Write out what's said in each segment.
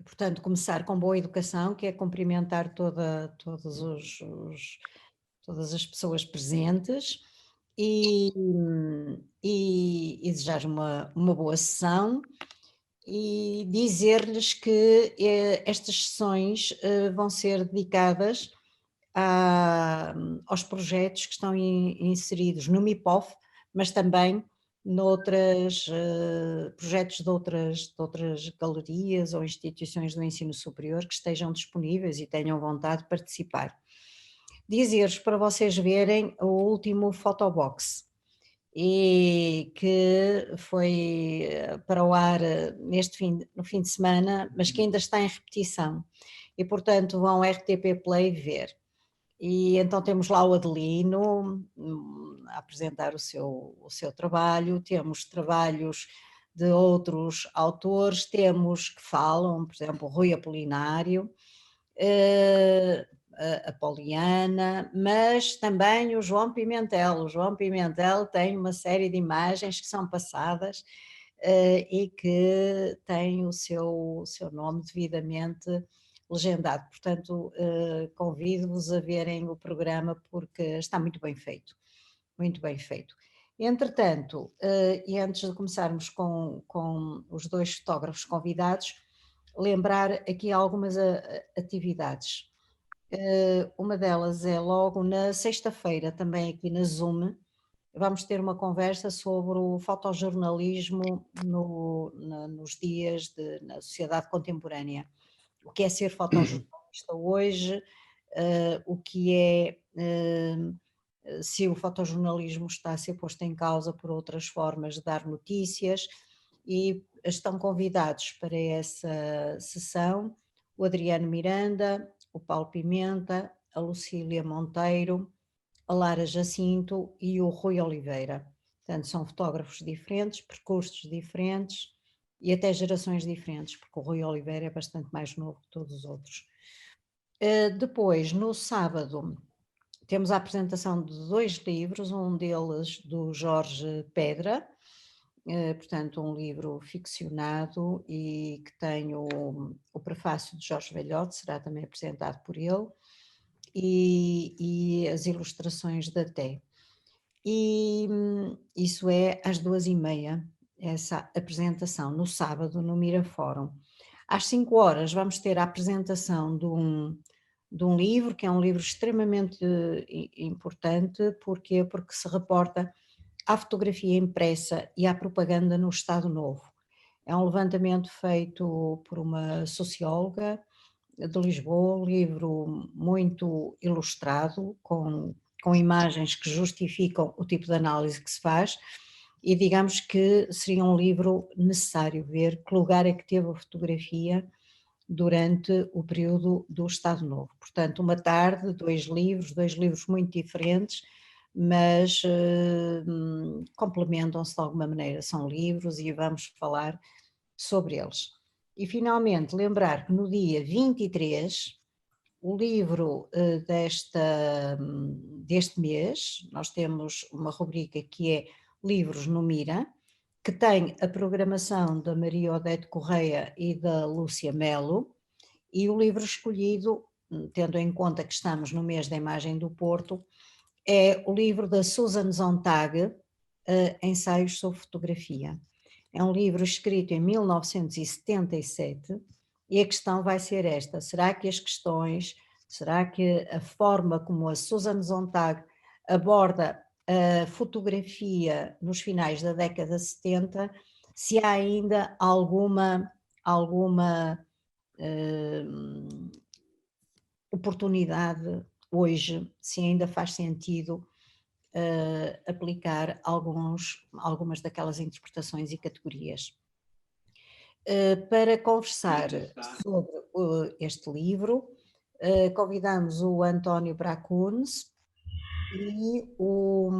portanto, começar com boa educação, que é cumprimentar todas as pessoas presentes e, e desejar uma boa sessão e dizer-lhes que estas sessões vão ser dedicadas aos projetos que estão inseridos no MIPOF, mas também noutras projetos de outras galerias ou instituições do ensino superior que estejam disponíveis e tenham vontade de participar. Dizer-vos para vocês verem o último Photobox, e que foi para o ar no fim de semana, mas que ainda está em repetição. E, portanto, vão ao RTP Play ver. E então temos lá o Adelino a apresentar o seu trabalho, temos trabalhos de outros autores, temos que falam, por exemplo, o Rui Apolinário, a Poliana, mas também o João Pimentel. O João Pimentel tem uma série de imagens que são passadas e que têm o seu nome devidamente legendado. Portanto, convido-vos a verem o programa porque está muito bem feito, muito bem feito. Entretanto, e antes de começarmos com os dois fotógrafos convidados, lembrar aqui algumas atividades. Uma delas é logo na sexta-feira, também aqui na Zoom, vamos ter uma conversa sobre o fotojornalismo nos dias na sociedade contemporânea. O que é ser fotojornalista hoje, o que é, se o fotojornalismo está a ser posto em causa por outras formas de dar notícias, e estão convidados para essa sessão o Adriano Miranda, o Paulo Pimenta, a Lucília Monteiro, a Lara Jacinto e o Rui Oliveira. Portanto, são fotógrafos diferentes, percursos diferentes e até gerações diferentes, porque o Rui Oliveira é bastante mais novo que todos os outros. Depois, no sábado, temos a apresentação de 2 livros, um deles do Jorge Pedra, portanto um livro ficcionado e que tem o prefácio de Jorge Velhote, será também apresentado por ele, e as ilustrações da Té. E isso é às 2h30, essa apresentação, no sábado, no Mirafórum. Às 5h vamos ter a apresentação de um livro, que é um livro extremamente importante, porquê? Porque se reporta à fotografia impressa e à propaganda no Estado Novo. É um levantamento feito por uma socióloga de Lisboa, um livro muito ilustrado, com imagens que justificam o tipo de análise que se faz, e digamos que seria um livro necessário ver que lugar é que teve a fotografia durante o período do Estado Novo. Portanto, uma tarde, 2 livros muito diferentes, mas complementam-se de alguma maneira, são livros e vamos falar sobre eles. E finalmente lembrar que no dia 23, o livro deste mês, nós temos uma rubrica que é Livros no Mira, que tem a programação da Maria Odete Correia e da Lúcia Melo, e o livro escolhido, tendo em conta que estamos no mês da imagem do Porto, é o livro da Susan Sontag, Ensaios sobre Fotografia. É um livro escrito em 1977 e a questão vai ser esta: será que a forma como a Susan Sontag aborda a fotografia nos finais da década 70, se há ainda alguma oportunidade hoje, se ainda faz sentido aplicar algumas daquelas interpretações e categorias. Para conversar sobre este livro, convidamos o António Bracunes e o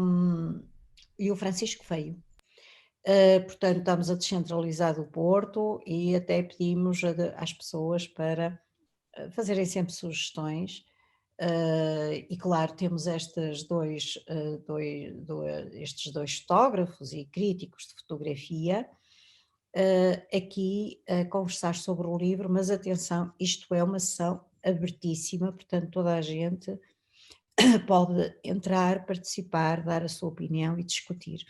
Francisco Feio. Portanto, estamos a descentralizar o Porto e até pedimos às pessoas para fazerem sempre sugestões. E claro, temos estes dois fotógrafos e críticos de fotografia, aqui a conversar sobre o livro, mas atenção, isto é uma sessão abertíssima, portanto toda a gente pode entrar, participar, dar a sua opinião e discutir.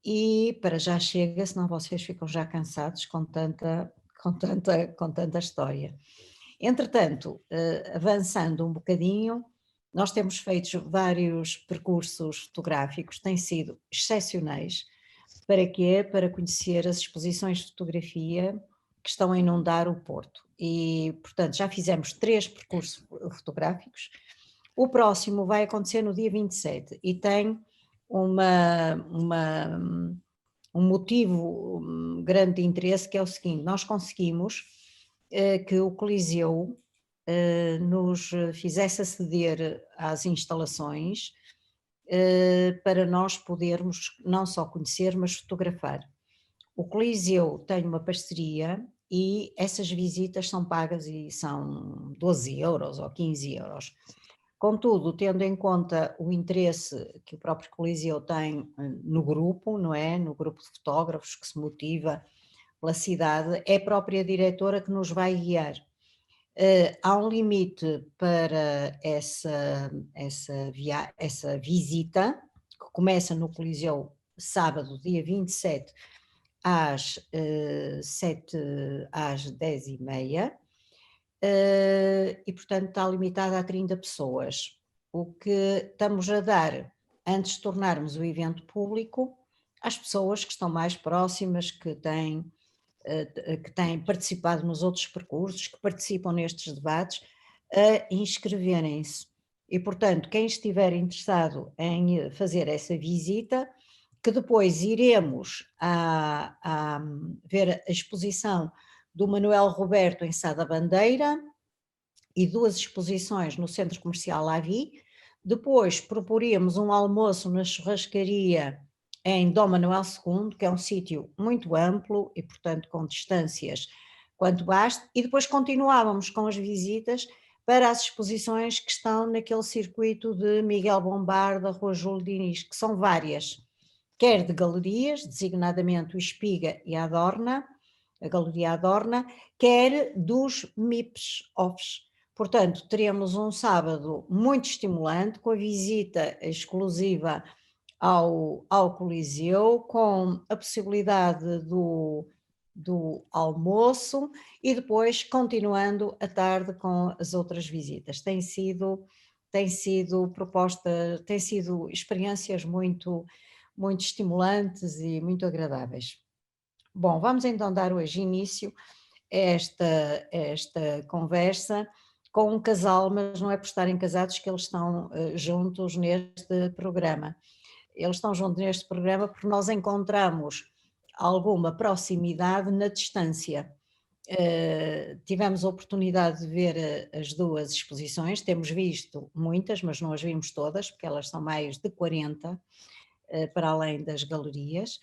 E para já chega, senão vocês ficam já cansados com tanta história. Entretanto, avançando um bocadinho, nós temos feito vários percursos fotográficos, têm sido excepcionais. Para quê? Para conhecer as exposições de fotografia que estão a inundar o Porto. E, portanto, já fizemos 3 percursos fotográficos. O próximo vai acontecer no dia 27 e tem uma, uma, um motivo grande de interesse, que é o seguinte: nós conseguimos que o Coliseu nos fizesse aceder às instalações para nós podermos não só conhecer, mas fotografar. O Coliseu tem uma parceria e essas visitas são pagas e são 12 € ou 15 €. Contudo, tendo em conta o interesse que o próprio Coliseu tem no grupo, não é? No grupo de fotógrafos que se motiva pela cidade, é a própria diretora que nos vai guiar. Há um limite para essa visita, que começa no Coliseu sábado, dia 27, às 7, às 10h30, e portanto está limitada a 30 pessoas. O que estamos a dar, antes de tornarmos o evento público, às pessoas que estão mais próximas, que têm participado nos outros percursos, que participam nestes debates, a inscreverem-se. E, portanto, quem estiver interessado em fazer essa visita, que depois iremos ver a exposição do Manuel Roberto em Sá da Bandeira e 2 exposições no Centro Comercial Lavi. Depois proporíamos um almoço na churrascaria em Dom Manuel II, que é um sítio muito amplo e, portanto, com distâncias quanto basta, e depois continuávamos com as visitas para as exposições que estão naquele circuito de Miguel Bombarda, Rua Júlio Diniz, que são várias, quer de galerias, designadamente o Espiga e a Adorna, a Galeria Adorna, quer dos MIPs offs. Portanto, teremos um sábado muito estimulante, com a visita exclusiva ao Coliseu, com a possibilidade do almoço e depois continuando a tarde com as outras visitas. Têm sido experiências muito estimulantes e muito agradáveis. Bom, vamos então dar hoje início a esta conversa com um casal, mas não é por estarem casados que eles estão juntos neste programa. Eles estão juntos neste programa porque nós encontramos alguma proximidade na distância. Tivemos a oportunidade de ver as 2 exposições, temos visto muitas, mas não as vimos todas, porque elas são mais de 40, para além das galerias,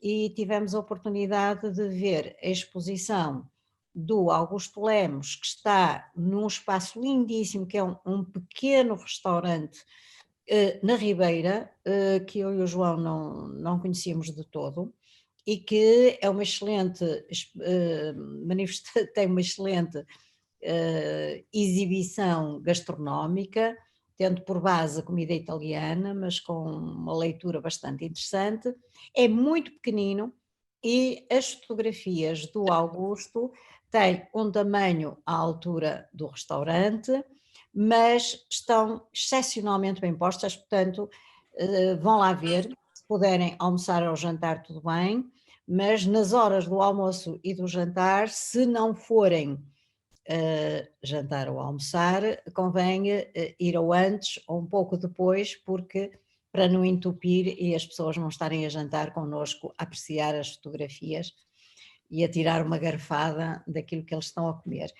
e tivemos a oportunidade de ver a exposição do Augusto Lemos, que está num espaço lindíssimo, que é um pequeno restaurante na Ribeira, que eu e o João não conhecíamos de todo, e que é uma excelente, tem uma excelente exibição gastronómica, tendo por base a comida italiana, mas com uma leitura bastante interessante. É muito pequenino e as fotografias do Augusto têm um tamanho à altura do restaurante, mas estão excepcionalmente bem postas, portanto, vão lá ver, se puderem almoçar ou jantar, tudo bem, mas nas horas do almoço e do jantar, se não forem jantar ou almoçar, convém ir ou antes ou um pouco depois, porque para não entupir e as pessoas não estarem a jantar connosco, a apreciar as fotografias e a tirar uma garfada daquilo que eles estão a comer.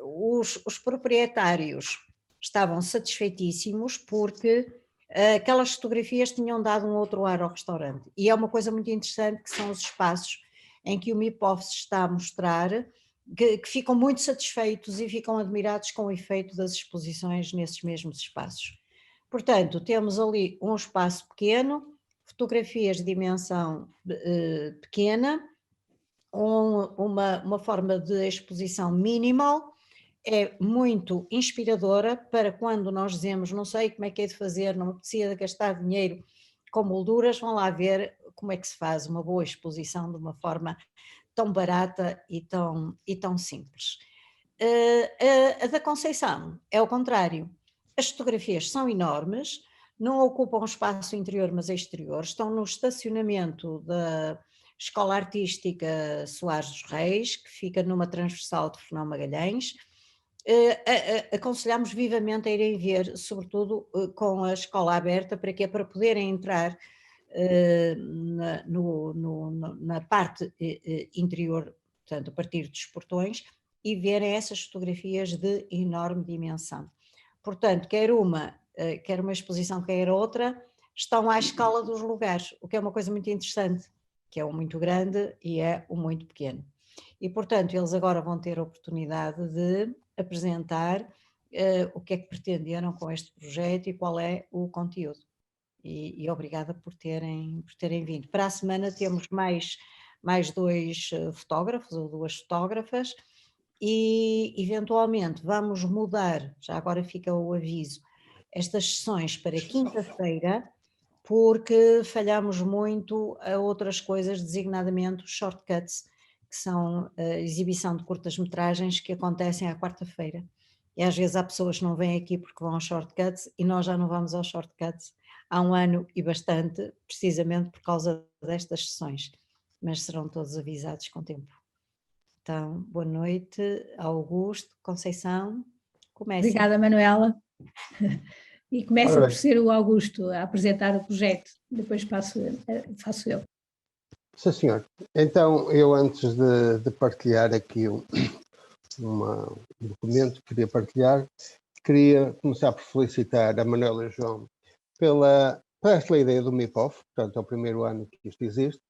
Os proprietários estavam satisfeitíssimos porque aquelas fotografias tinham dado um outro ar ao restaurante, e é uma coisa muito interessante, que são os espaços em que o MIPOF se está a mostrar, que ficam muito satisfeitos e ficam admirados com o efeito das exposições nesses mesmos espaços. Portanto, temos ali um espaço pequeno, fotografias de dimensão pequena, uma forma de exposição minimal, é muito inspiradora para quando nós dizemos não sei como é que é de fazer, não me apetecia gastar dinheiro com molduras, vão lá ver como é que se faz uma boa exposição de uma forma tão barata e tão simples. A da Conceição é o contrário, as fotografias são enormes, não ocupam espaço interior mas exterior, estão no estacionamento da Escola Artística Soares dos Reis, que fica numa transversal de Fernão Magalhães. Aconselhamos vivamente a irem ver, sobretudo com a escola aberta, para que é para poderem entrar na parte interior, portanto, a partir dos portões, e verem essas fotografias de enorme dimensão. Portanto, quer uma exposição, quer outra, estão à escala dos lugares, o que é uma coisa muito interessante, que é o muito grande e é o muito pequeno. E, portanto, eles agora vão ter a oportunidade de apresentar o que é que pretenderam com este projeto e qual é o conteúdo. E obrigada por terem vindo. Para a semana temos mais 2 fotógrafos ou 2 fotógrafas e eventualmente vamos mudar, já agora fica o aviso, estas sessões para quinta-feira, porque falhamos muito a outras coisas, designadamente os shortcuts, que são a exibição de curtas-metragens que acontecem à quarta-feira. E às vezes há pessoas que não vêm aqui porque vão aos shortcuts e nós já não vamos aos shortcuts há um ano e bastante, precisamente por causa destas sessões, mas serão todos avisados com tempo. Então, boa noite, Augusto, Conceição, comecem. Obrigada, Manuela. E começa Ora por bem. ser o Augusto a apresentar o projeto, depois faço eu. Sim, senhor. Então, eu antes de partilhar aqui um documento que queria partilhar, queria começar por felicitar a Manuela e o João pela esta ideia do MIPOF, portanto, é o primeiro ano que isto existe.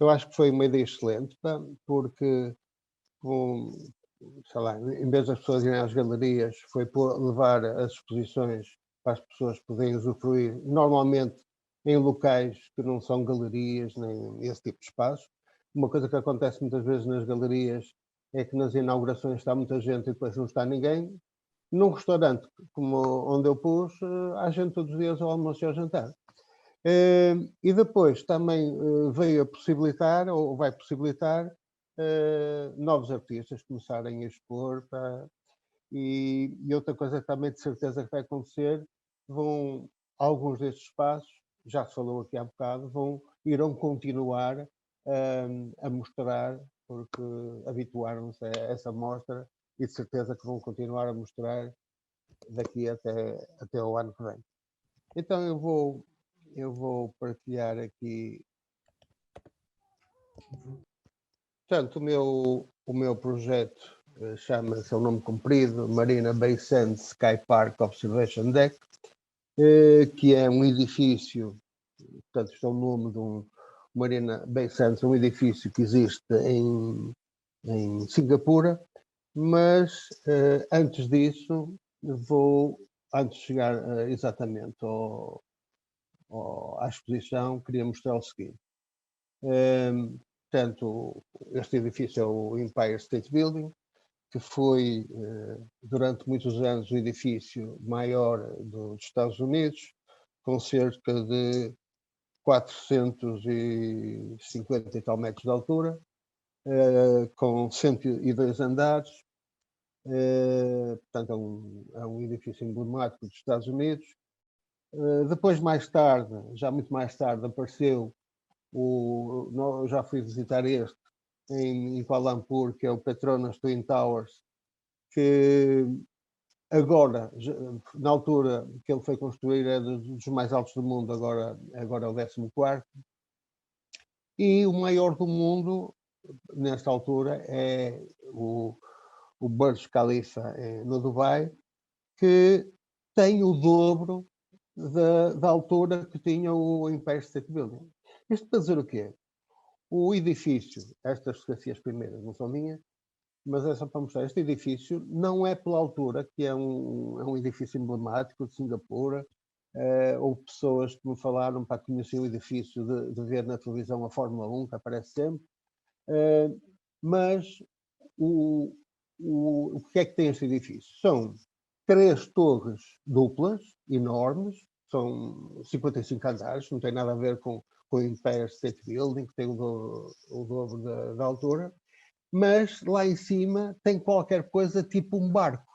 Eu acho que foi uma ideia excelente, porque, sei lá, em vez das pessoas irem às galerias, foi levar as exposições para as pessoas poderem usufruir, normalmente em locais que não são galerias, nem esse tipo de espaço. Uma coisa que acontece muitas vezes nas galerias é que nas inaugurações está muita gente e depois não está ninguém. Num restaurante como onde eu pus, há gente todos os dias ao almoço e ao jantar. E depois também veio a possibilitar, ou vai possibilitar, novos artistas começarem a expor. E outra coisa que também de certeza que vai acontecer, alguns destes espaços, já se falou aqui há bocado, irão continuar a mostrar, porque habituaram-se a essa mostra e de certeza que vão continuar a mostrar daqui até o ano que vem. Então eu vou partilhar aqui. Portanto, o meu projeto chama-se, é um nome comprido, Marina Bay Sands Sky Park Observation Deck, que é um edifício, portanto, isto é o nome de um Marina Bay Sands, um edifício que existe em Singapura, mas antes disso, antes de chegar exatamente à exposição, queria mostrar o seguinte. Portanto, este edifício é o Empire State Building, que foi, durante muitos anos, o edifício maior dos Estados Unidos, com cerca de 450 e tal metros de altura, com 102 andares. Portanto, é um edifício emblemático dos Estados Unidos. Depois, mais tarde, já muito mais tarde, apareceu eu já fui visitar este em Kuala Lumpur, que é o Petronas Twin Towers, que agora, na altura que ele foi construído, é dos mais altos do mundo, agora é o 14º. E o maior do mundo, nesta altura, é o Burj Khalifa, no Dubai, que tem o dobro da altura que tinha o Empire State Building. Isto para dizer o quê? O edifício, estas fotografias primeiras não são minhas, mas é só para mostrar, este edifício não é pela altura, que é um edifício emblemático de Singapura, Houve pessoas que me falaram para conhecer o edifício de ver na televisão a Fórmula 1, que aparece sempre. Mas o que é que tem este edifício? São 3 torres duplas, enormes, são 55 andares, não tem nada a ver com o Empire State Building, que tem o dobro da altura, mas lá em cima tem qualquer coisa tipo um barco.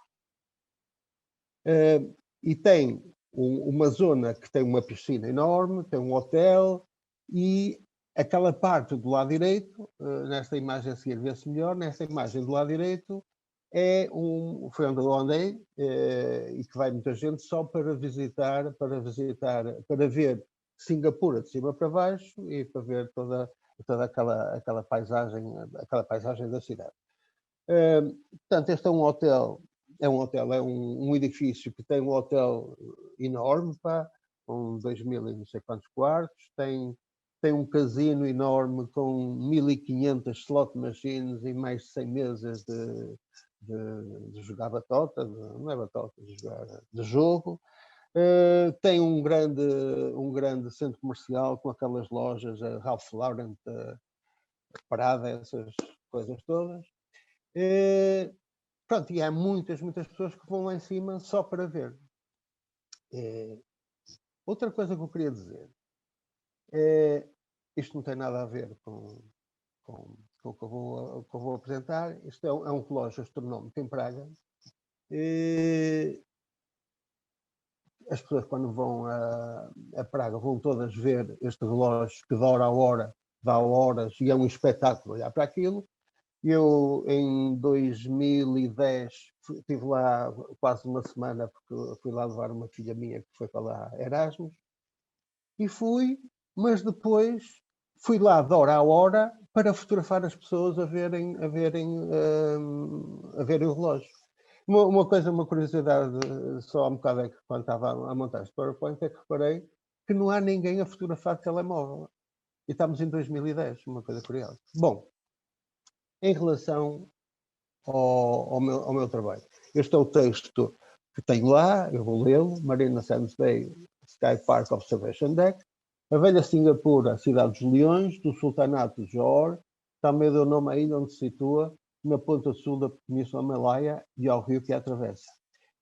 E tem uma zona que tem uma piscina enorme, tem um hotel, e aquela parte do lado direito, nesta imagem a seguir vê-se melhor, nesta imagem do lado direito, foi onde eu andei, e que vai muita gente só para ver Singapura de cima para baixo e para ver toda aquela paisagem da cidade. Portanto, este é um hotel, é um edifício que tem um hotel enorme, com 2.000 e não sei quantos quartos, tem um casino enorme com 1.500 slot machines e mais de 100 mesas de jogar batota, não é batota, de jogo. Tem um grande centro comercial com aquelas lojas, a Ralph Lauren, Prada, essas coisas todas. Pronto, e há muitas pessoas que vão lá em cima só para ver. Outra coisa que eu queria dizer isto não tem nada a ver com o que eu vou apresentar. Isto é um relógio astronómico em Praga. As pessoas, quando vão a Praga, vão todas ver este relógio que de hora a hora dá horas e é um espetáculo olhar para aquilo. Eu, em 2010, estive lá quase uma semana, porque fui lá levar uma filha minha que foi para lá Erasmus, e mas depois fui lá de hora a hora para fotografar as pessoas a verem o relógio. Uma curiosidade, só um bocado, é que quando estava a montar este PowerPoint, é que reparei que não há ninguém a fotografar de telemóvel. E estamos em 2010, uma coisa curiosa. Bom, em relação ao meu trabalho, este é o texto que tenho lá, eu vou lê-lo: Marina Sands Bay Sky Park Observation Deck. A velha Singapura, a cidade dos leões, do sultanato de Johor, também deu nome à ilha onde se situa, na ponta sul da Península Malaia e ao rio que a atravessa.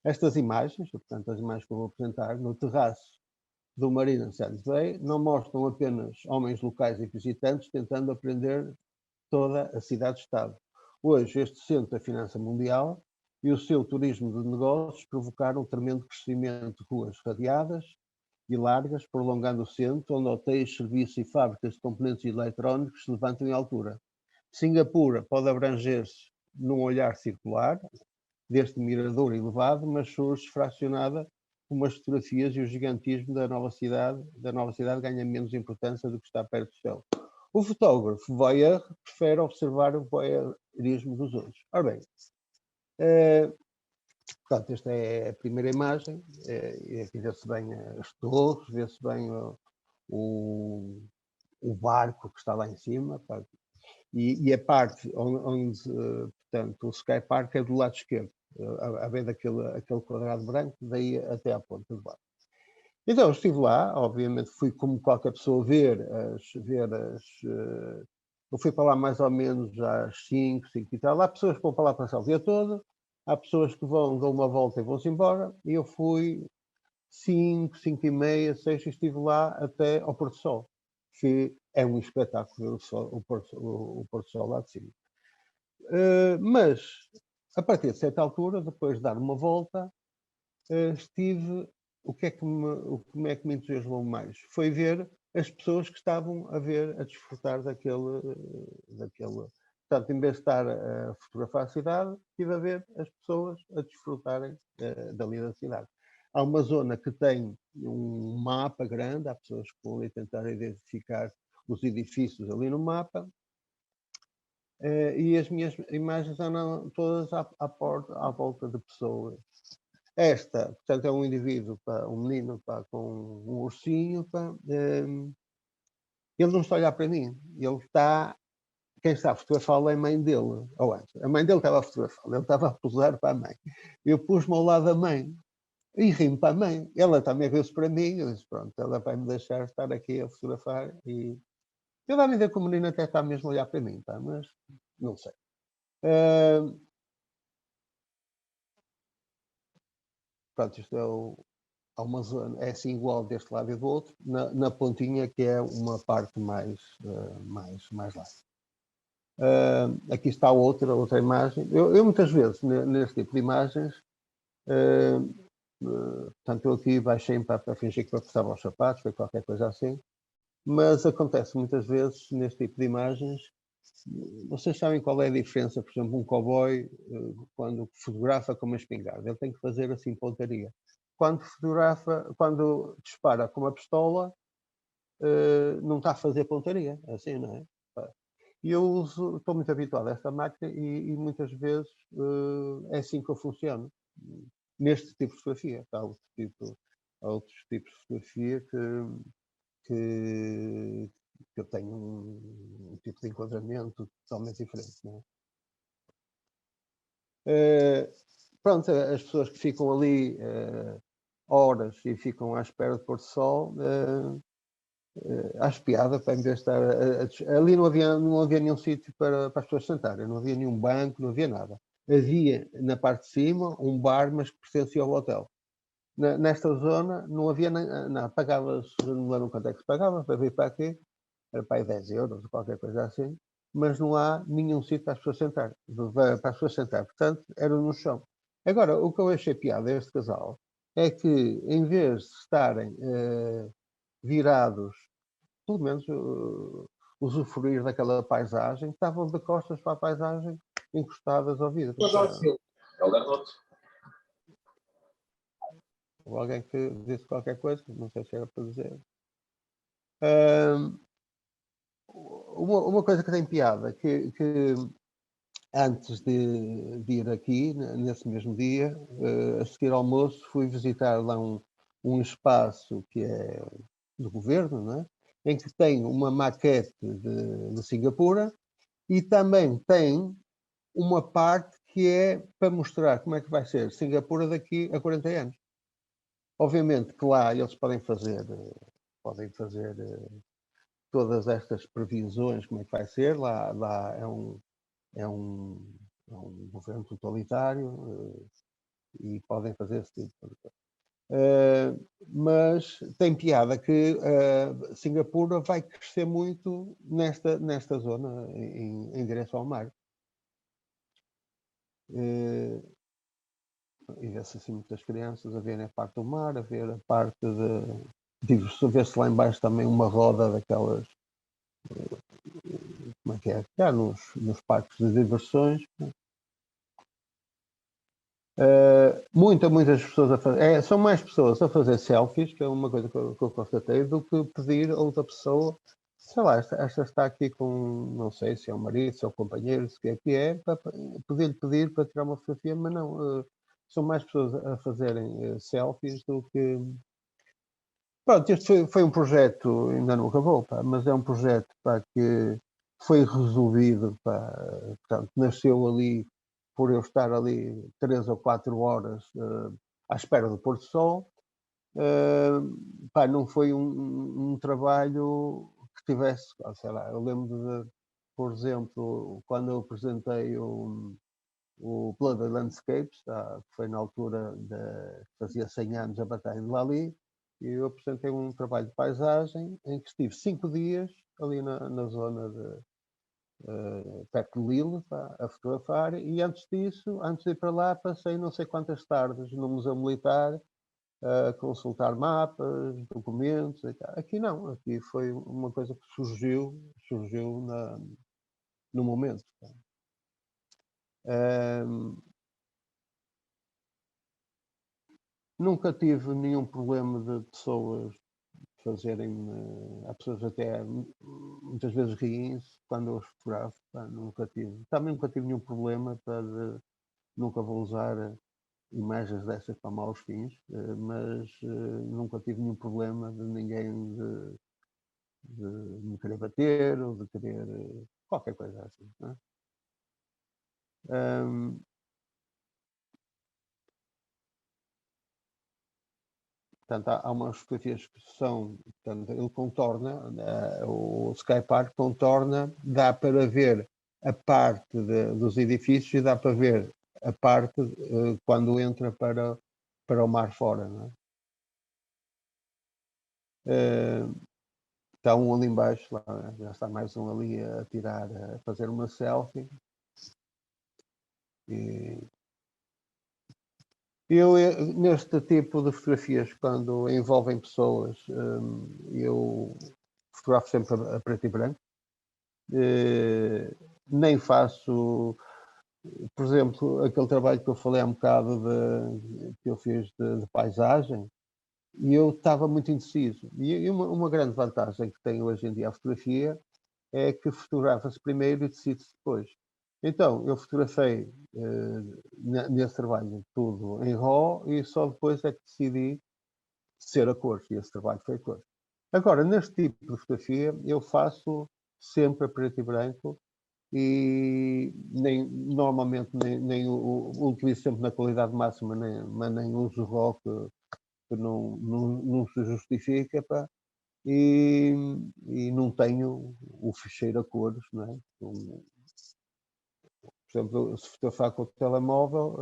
Estas imagens, portanto as imagens que eu vou apresentar, no terraço do Marina Sands Bay, não mostram apenas homens locais e visitantes tentando aprender toda a cidade-estado. Hoje, este centro da finança mundial e o seu turismo de negócios provocaram um tremendo crescimento de ruas radiadas e largas, prolongando o centro, onde hotéis, serviços e fábricas de componentes eletrónicos se levantam em altura. Singapura pode abranger-se num olhar circular, deste mirador elevado, mas surge fracionada com as fotografias, e o gigantismo da nova cidade ganha menos importância do que está perto do céu. O fotógrafo voyeur prefere observar o voyeurismo dos outros. Ora bem, portanto, esta é a primeira imagem, e aqui vê-se bem as torres, vê-se bem o barco que está lá em cima, e a parte onde portanto, o Sky Park é do lado esquerdo, a ver aquele quadrado branco, daí até à ponta do barco. Então, eu estive lá, obviamente fui como qualquer pessoa eu fui para lá mais ou menos às 5 e tal. Há pessoas que vão para lá passar o dia todo, há pessoas que dão uma volta e vão-se embora, e eu fui 5 e meia, 6, e estive lá até ao pôr do sol, que é um espetáculo o pôr do sol lá de cima. Mas, a partir de certa altura, depois de dar uma volta, estive... O que é que me entusiasmou mais? Foi ver as pessoas que estavam a desfrutar daquele... Portanto, em vez de estar a fotografar a cidade, estive a ver as pessoas a desfrutarem dali da cidade. Há uma zona que tem um mapa grande, há pessoas que vão ali tentar identificar os edifícios ali no mapa, e as minhas imagens andam todas à volta de pessoas. Esta, portanto, é um indivíduo, um menino, com um ursinho, ele não está a olhar para mim, ele está... Quem está a fotografá-lo é a mãe dele, ou antes, a mãe dele estava a fotografá-lo, ele estava a posar para a mãe. Eu pus-me ao lado da mãe, E rimo para a mãe. Ela também riu-se para mim. Eu disse, pronto, ela vai me deixar estar aqui a fotografar. E eu dá-me a ideia que o menino até está mesmo a olhar para mim, pá, mas não sei. Pronto, isto há uma zona, é assim igual deste lado e do outro, na pontinha que é uma parte mais larga. Aqui está outra imagem. Eu muitas vezes, neste tipo de imagens, portanto, eu aqui baixei para fingir que apertava os sapatos, foi qualquer coisa assim, mas acontece muitas vezes neste tipo de imagens. Vocês sabem qual é a diferença, por exemplo, um cowboy, quando fotografa com uma espingarda, ele tem que fazer assim pontaria. Quando dispara com uma pistola, não está a fazer pontaria, assim, não é? E eu estou muito habituado a esta máquina e muitas vezes é assim que eu funciono. Neste tipo de fotografia. Há outros tipos de fotografia que eu tenho um tipo de enquadramento totalmente diferente. Não é? Pronto, as pessoas que ficam ali horas e ficam à espera de pôr sol, acho piada para em vez de estar ali não havia nenhum sítio para as pessoas sentarem, não havia nenhum banco, não havia nada. Havia na parte de cima um bar, mas que pertencia ao hotel. Nesta zona não havia não, pagavas, não lembro quanto é que se pagava para vir para aqui, era para aí 10 euros ou qualquer coisa assim, mas não há nenhum sítio para as pessoas sentar, portanto era no chão. Agora, o que eu achei piada a este casal é que em vez de estarem virados, pelo menos usufruir daquela paisagem, estavam de costas para a paisagem encostadas ao vidro. Ou alguém que disse qualquer coisa, não sei se era para dizer. Uma coisa que tem piada, que antes de ir aqui, nesse mesmo dia, a seguir ao almoço, fui visitar lá um espaço que é do governo, não é? Em que tem uma maquete de Singapura e também tem uma parte que é para mostrar como é que vai ser Singapura daqui a 40 anos. Obviamente que lá eles podem fazer todas estas previsões, como é que vai ser. Lá é um governo totalitário e podem fazer esse tipo de coisa. Mas tem piada que Singapura vai crescer muito nesta zona, em direção ao mar. E vê-se assim muitas crianças a verem a parte do mar, a ver a parte de vê-se lá embaixo também uma roda daquelas, como é que é? Cá nos parques de diversões. Muitas pessoas a fazer. São mais pessoas a fazer selfies, que é uma coisa que eu constatei, do que pedir a outra pessoa. Sei lá, esta está aqui com, não sei se é o marido, se é o companheiro, se é que é, para pedir para tirar uma fotografia, mas não. São mais pessoas a fazerem selfies do que. Pronto, este foi um projeto, ainda não acabou, pá, mas é um projeto que foi resolvido, pá, portanto, nasceu ali por eu estar ali 3 ou 4 horas à espera do pôr do sol. Pá, não foi um trabalho que tivesse, sei lá, eu lembro de, por exemplo, quando eu apresentei o Bloody Landscapes, que foi na altura fazia 100 anos a Batalha de Lali, e eu apresentei um trabalho de paisagem em que estive 5 dias ali na zona perto de Lille, a fotografar, e antes disso, antes de ir para lá, passei não sei quantas tardes no Museu Militar a consultar mapas, documentos e tal. Aqui não, aqui foi uma coisa que surgiu no momento. Nunca tive nenhum problema de pessoas fazerem. Há pessoas até muitas vezes riem-se quando eu os fotografo. Nunca tive. Também nunca tive nenhum problema nunca vou usar imagens dessas para maus fins, mas nunca tive nenhum problema de ninguém de me querer bater ou de querer qualquer coisa assim. Não é? Portanto, há umas fotografias que são, portanto, ele contorna, o Sky Park contorna, dá para ver a parte dos edifícios e dá para ver a parte quando entra para o mar fora, não é? Está um ali embaixo, lá, já está mais um ali a tirar, a fazer uma selfie. E eu, neste tipo de fotografias, quando envolvem pessoas, eu fotografo sempre a preto e branco. Nem faço, por exemplo, aquele trabalho que eu falei há um bocado que eu fiz de paisagem, e eu estava muito indeciso. E uma grande vantagem que tem hoje em dia a fotografia é que fotografa-se primeiro e decide-se depois. Então, eu fotografei nesse trabalho tudo em RAW e só depois é que decidi ser a cores, e esse trabalho foi a cores. Agora, neste tipo de fotografia, eu faço sempre a preto e branco e normalmente nem utilizo sempre na qualidade máxima, mas nem uso RAW que não se justifica, pá. E não tenho o ficheiro a cores, não é? Por exemplo, se fotografar com o telemóvel,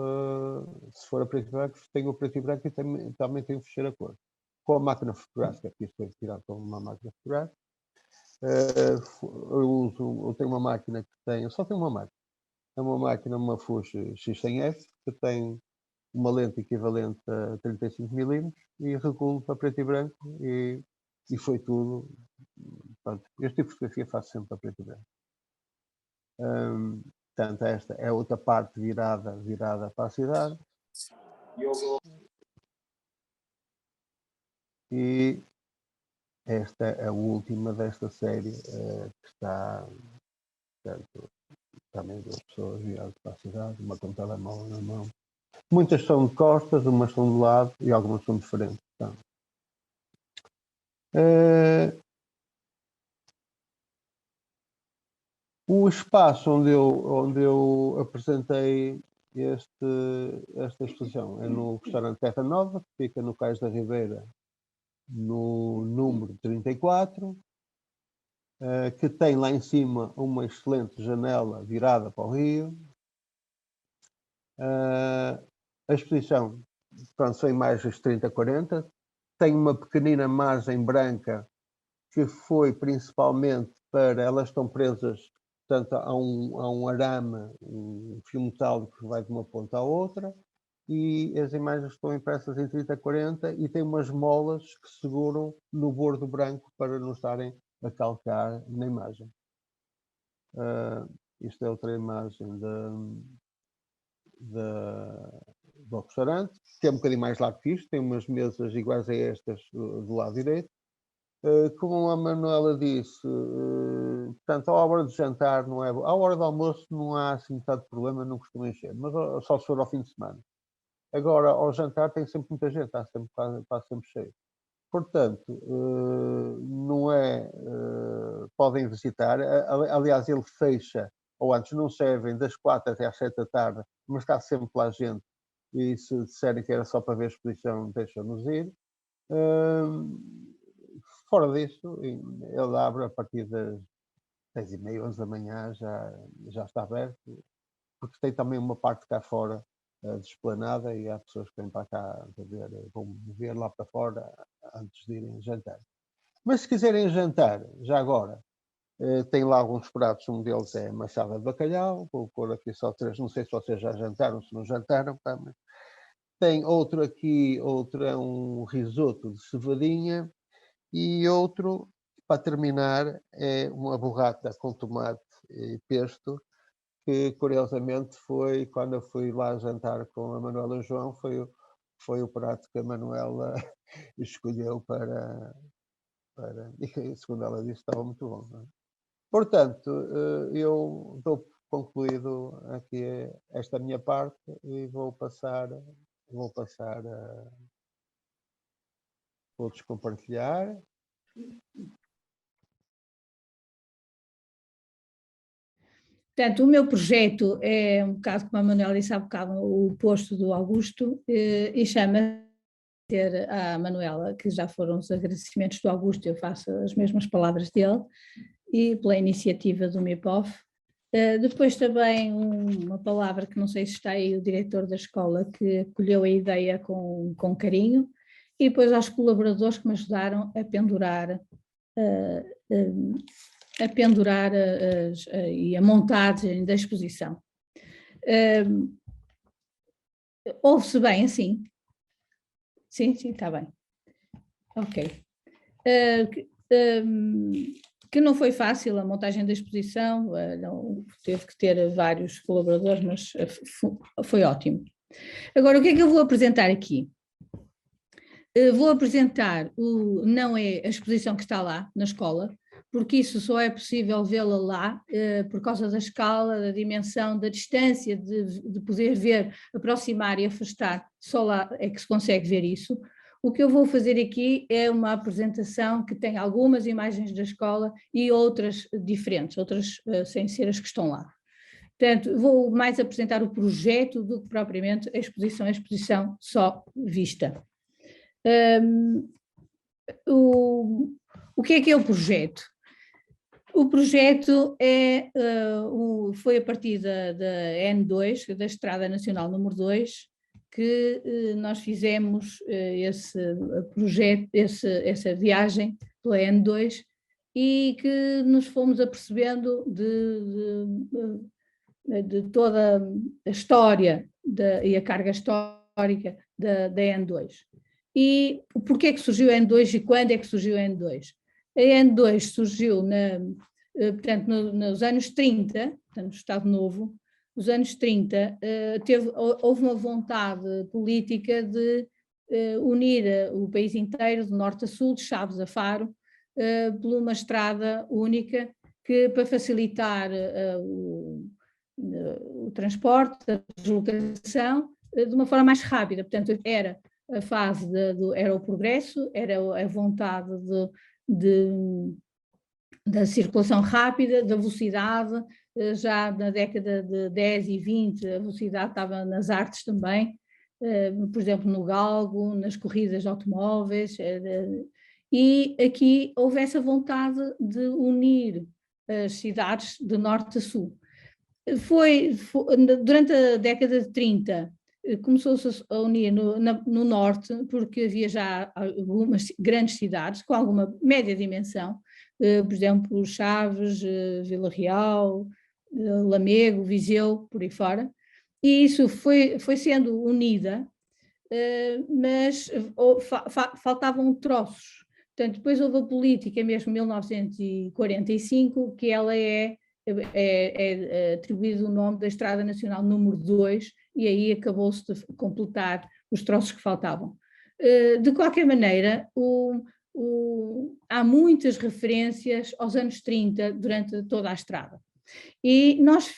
se for a preto e branco, tenho o preto e branco e também tenho o ficheiro a cores. Com a máquina fotográfica, que isto foi tirado com uma máquina fotográfica, eu tenho uma máquina que tem, eu só tenho uma máquina, é uma máquina, uma Fuji X100F, que tem uma lente equivalente a 35mm e regulo para preto e branco e foi tudo. Pronto, este tipo de fotografia faço sempre a preto e branco. Portanto, esta é outra parte virada para a cidade. E esta é a última desta série que está, portanto, também duas pessoas viradas para a cidade, uma com o telemóvel na mão. Muitas são de costas, umas são de lado e algumas são diferentes. Então, o espaço onde eu apresentei esta exposição é no restaurante Terra Nova, que fica no Cais da Ribeira, no número 34, que tem lá em cima uma excelente janela virada para o rio. A exposição, pronto, são imagens 30-40, tem uma pequenina margem branca que foi principalmente para, elas estão presas, portanto, a um arame, um fio metálico que vai de uma ponta à outra, e as imagens estão impressas em 30-40 e tem umas molas que seguram no bordo branco para não estarem a calcar na imagem. Isto é outra imagem do restaurante, que é um bocadinho mais largo que isto, tem umas mesas iguais a estas do lado direito. Como a Manuela disse, portanto, à hora de jantar não é bom. À hora do almoço não há assim tanto problema, não costuma encher, mas só se for ao fim de semana. Agora, ao jantar tem sempre muita gente, está sempre cheio. Portanto, não é... podem visitar. Aliás, ele fecha, ou antes não servem, das 4 até às 7 da tarde, mas está sempre lá gente. E se disserem que era só para ver a exposição, deixam-nos ir. Fora disso, ele abre a partir das 10h30, 11 da manhã, já está aberto, porque tem também uma parte cá fora de esplanada e há pessoas que vêm para cá vão ver lá para fora antes de irem jantar. Mas se quiserem jantar, já agora, tem lá alguns pratos, um deles é machada de bacalhau, vou pôr aqui só 3, não sei se vocês já jantaram, se não jantaram, tá, mas tem outro aqui, outro é um risoto de cevadinha, e outro, para terminar, é uma burrata com tomate e pesto, que curiosamente foi, quando eu fui lá jantar com a Manuela João, foi o prato que a Manuela escolheu para e segundo ela disse, estava muito bom. Não é? Portanto, eu dou concluído aqui esta minha parte e vou passar a vou descompartilhar. Portanto, o meu projeto é um bocado, como a Manuela disse há bocado, o posto do Augusto, e chama agradecer à Manuela, que já foram os agradecimentos do Augusto, eu faço as mesmas palavras dele, e pela iniciativa do MIPOF. Depois também uma palavra que não sei se está aí o diretor da escola, que acolheu a ideia com carinho, e depois aos colaboradores que me ajudaram a pendurar e a montagem da exposição. Ouve-se bem assim? Sim, está bem. Ok. Que não foi fácil a montagem da exposição, não, teve que ter vários colaboradores, mas foi ótimo. Agora, o que é que eu vou apresentar aqui? Vou apresentar, não é a exposição que está lá na escola, porque isso só é possível vê-la lá, por causa da escala, da dimensão, da distância, de poder ver, aproximar e afastar, só lá é que se consegue ver isso. O que eu vou fazer aqui é uma apresentação que tem algumas imagens da escola e outras diferentes, outras sem ser as que estão lá. Portanto, vou mais apresentar o projeto do que propriamente a exposição só vista. O que é o projeto? O projeto foi a partir da N2, da Estrada Nacional número 2, que nós fizemos esse projeto, essa viagem pela N2, e que nos fomos apercebendo de toda a história e a carga histórica da N2. E porquê é que surgiu a N2 e quando é que surgiu a N2? A N2 surgiu portanto, nos anos 30, portanto, no Estado Novo, nos anos 30, houve uma vontade política de unir o país inteiro, de norte a sul, de Chaves a Faro, por uma estrada única, para facilitar o transporte, a deslocação, de uma forma mais rápida. Portanto, era a fase era o progresso, era a vontade da circulação rápida, da velocidade. Já na década de 10 e 20 a velocidade estava nas artes também, por exemplo no galgo, nas corridas de automóveis, e aqui houve essa vontade de unir as cidades de norte a sul. Durante a década de 30, começou-se a unir no norte, porque havia já algumas grandes cidades com alguma média dimensão, por exemplo, Chaves, Vila Real, Lamego, Viseu, por aí fora, e isso foi sendo unida, mas faltavam troços. Portanto, depois houve a política, mesmo em 1945, que ela é atribuído o nome da Estrada Nacional número 2, e aí acabou-se de completar os troços que faltavam. De qualquer maneira, há muitas referências aos anos 30 durante toda a estrada. E nós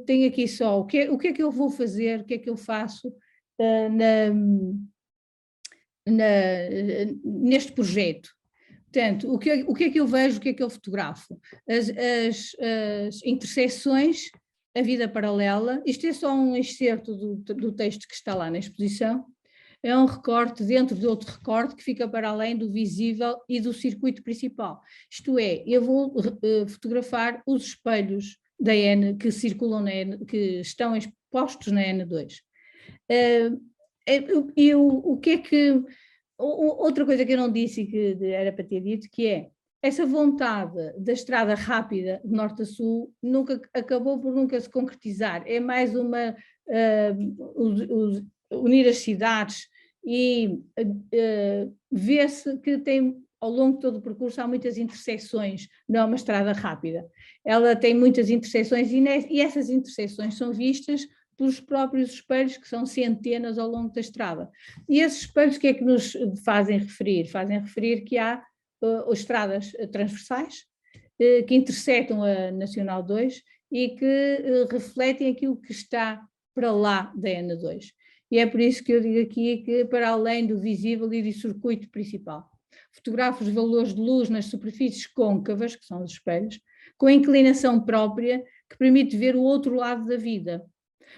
tenho aqui só o que é que eu vou fazer, o que é que eu faço neste projeto. Portanto, o que é que eu vejo, o que é que eu fotografo? As interseções, a vida paralela. Isto é só um excerto do texto que está lá na exposição. É um recorte dentro de outro recorte que fica para além do visível e do circuito principal. Isto é, eu vou fotografar os espelhos da N que circulam na N, que estão expostos na N2. E o que é que... Outra coisa que eu não disse e que era para ter dito, que é essa vontade da estrada rápida de norte a sul acabou por nunca se concretizar. É mais uma unir as cidades e vê-se que tem, ao longo de todo o percurso, há muitas interseções, não é uma estrada rápida. Ela tem muitas interseções e essas interseções são vistas pelos próprios espelhos, que são centenas ao longo da estrada. E esses espelhos, o que é que nos fazem referir? Fazem referir que há estradas transversais que interceptam a Nacional 2 e que refletem aquilo que está para lá da N2. E é por isso que eu digo aqui que, para além do visível e do circuito principal, fotografo os valores de luz nas superfícies côncavas, que são os espelhos, com a inclinação própria que permite ver o outro lado da vida.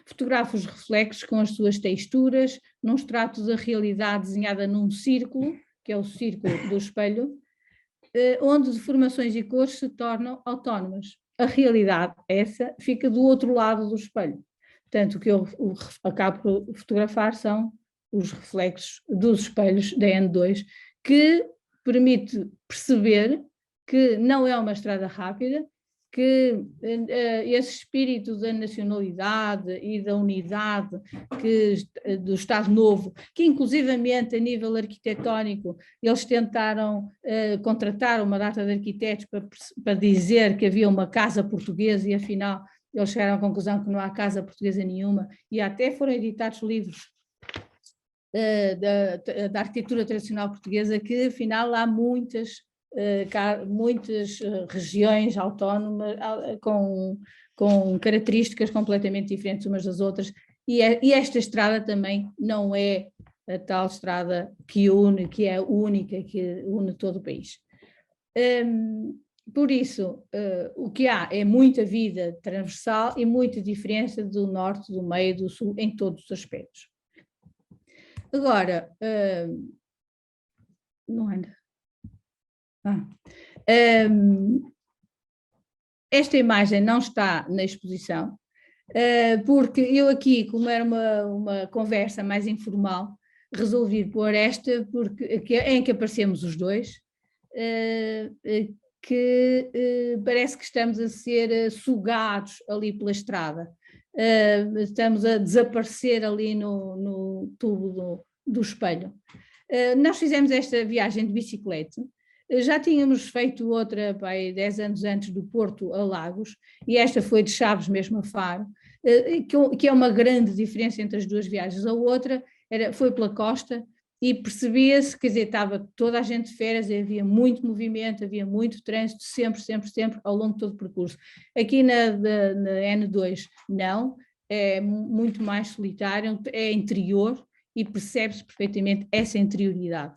Fotografo os reflexos com as suas texturas, num extrato da realidade desenhada num círculo, que é o círculo do espelho, onde deformações e cores se tornam autónomas. A realidade, essa, fica do outro lado do espelho. Portanto, o que eu acabo por fotografar são os reflexos dos espelhos da N2, que permite perceber que não é uma estrada rápida, que esse espírito da nacionalidade e da unidade do Estado Novo, que inclusivamente a nível arquitetónico eles tentaram contratar uma data de arquitetos para dizer que havia uma casa portuguesa e afinal eles chegaram à conclusão que não há casa portuguesa nenhuma e até foram editados livros da arquitetura tradicional portuguesa que afinal há muitas regiões autónomas com características completamente diferentes umas das outras e esta estrada também não é a tal estrada que une, que é única, que une todo o país. Por isso, o que há é muita vida transversal e muita diferença do norte, do meio, do sul, em todos os aspectos. Agora, não anda. Esta imagem não está na exposição, porque eu aqui, como era uma conversa mais informal, resolvi pôr esta em que aparecemos os dois, que parece que estamos a ser sugados ali pela estrada, estamos a desaparecer ali no tubo do espelho. Nós fizemos esta viagem de bicicleta, já tínhamos feito outra 10 anos antes do Porto a Lagos, e esta foi de Chaves mesmo a Faro, que é uma grande diferença entre as duas viagens. A outra foi pela costa e percebia-se, quer dizer, estava toda a gente de férias, havia muito movimento, havia muito trânsito, sempre, ao longo de todo o percurso. Aqui na N2 não, é muito mais solitário, é interior e percebe-se perfeitamente essa interioridade.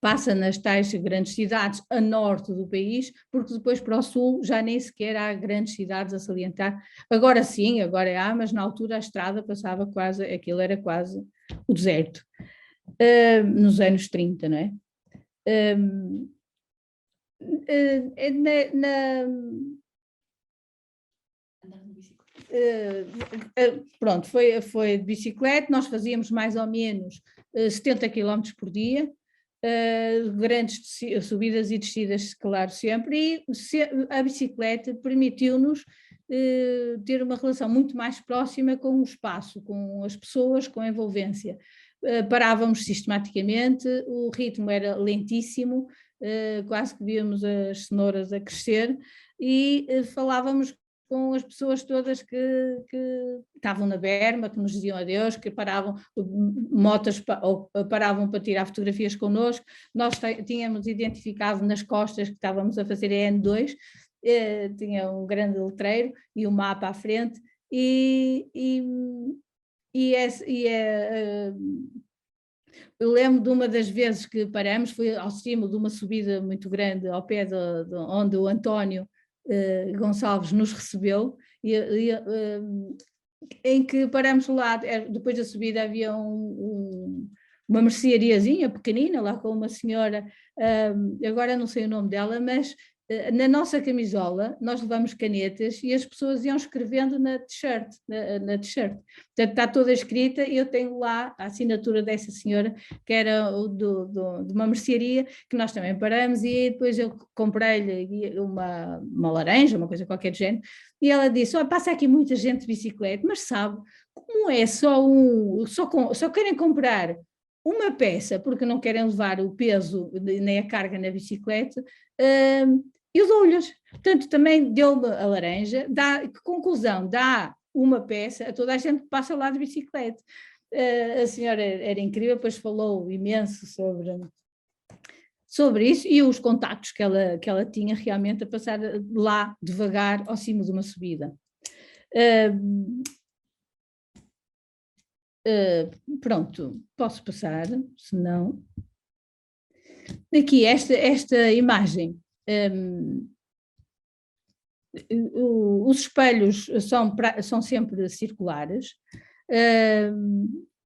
Passa nas tais grandes cidades a norte do país, porque depois para o sul já nem sequer há grandes cidades a salientar. Agora sim, agora há, mas na altura a estrada passava quase, aquilo era quase o deserto, nos anos 30, não é? Pronto, foi de bicicleta, nós fazíamos mais ou menos 70 km por dia, grandes subidas e descidas, claro, sempre, e a bicicleta permitiu-nos ter uma relação muito mais próxima com o espaço, com as pessoas, com a envolvência. Parávamos sistematicamente, o ritmo era lentíssimo, quase que víamos as cenouras a crescer e falávamos com as pessoas todas que estavam na berma, que nos diziam adeus, que paravam, motas paravam para tirar fotografias connosco. Nós tínhamos identificado nas costas que estávamos a fazer a N2, tinha um grande letreiro e um mapa à frente, eu lembro de uma das vezes que paramos, foi ao cimo de uma subida muito grande, ao pé de onde o António Gonçalves nos recebeu, em que paramos lá, depois da subida havia uma merceariazinha pequenina, lá com uma senhora, agora não sei o nome dela, mas na nossa camisola nós levamos canetas e as pessoas iam escrevendo na t-shirt. Portanto, está toda escrita e eu tenho lá a assinatura dessa senhora, que era de uma mercearia, que nós também paramos, e depois eu comprei-lhe uma laranja, uma coisa qualquer do género, e ela disse, passa aqui muita gente de bicicleta, mas sabe, como é só querem comprar uma peça, porque não querem levar o peso nem a carga na bicicleta, eu dou-lhes. Portanto, também deu-me a laranja. Que conclusão? Dá uma peça a toda a gente que passa lá de bicicleta. A senhora era incrível, depois falou imenso sobre isso e os contactos que ela tinha realmente a passar lá devagar ao cimo de uma subida. Pronto, posso passar, se não. Aqui, esta imagem. Os espelhos são sempre circulares.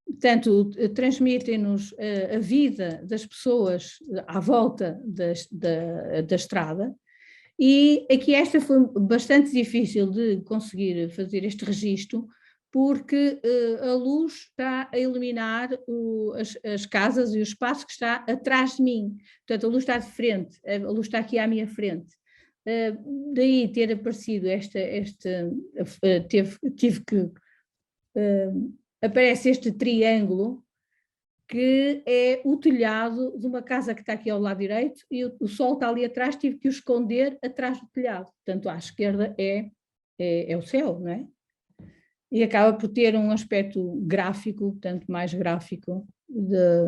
portanto, transmitem-nos a vida das pessoas à volta da estrada, e aqui esta foi bastante difícil de conseguir fazer este registro, porque a luz está a iluminar as casas e o espaço que está atrás de mim. Portanto, a luz está de frente, a luz está aqui à minha frente. Daí ter aparecido aparece este triângulo, que é o telhado de uma casa que está aqui ao lado direito, e o sol está ali atrás, tive que o esconder atrás do telhado. Portanto, à esquerda é o céu, não é? E acaba por ter um aspecto gráfico, portanto, mais gráfico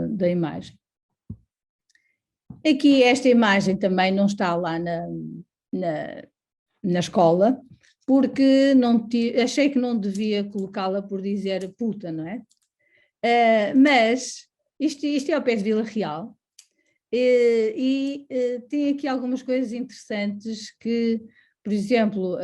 da imagem. Aqui esta imagem também não está lá na escola, porque achei que não devia colocá-la por dizer puta, não é? Mas isto é ao pé de Vila Real, e tem aqui algumas coisas interessantes que, por exemplo,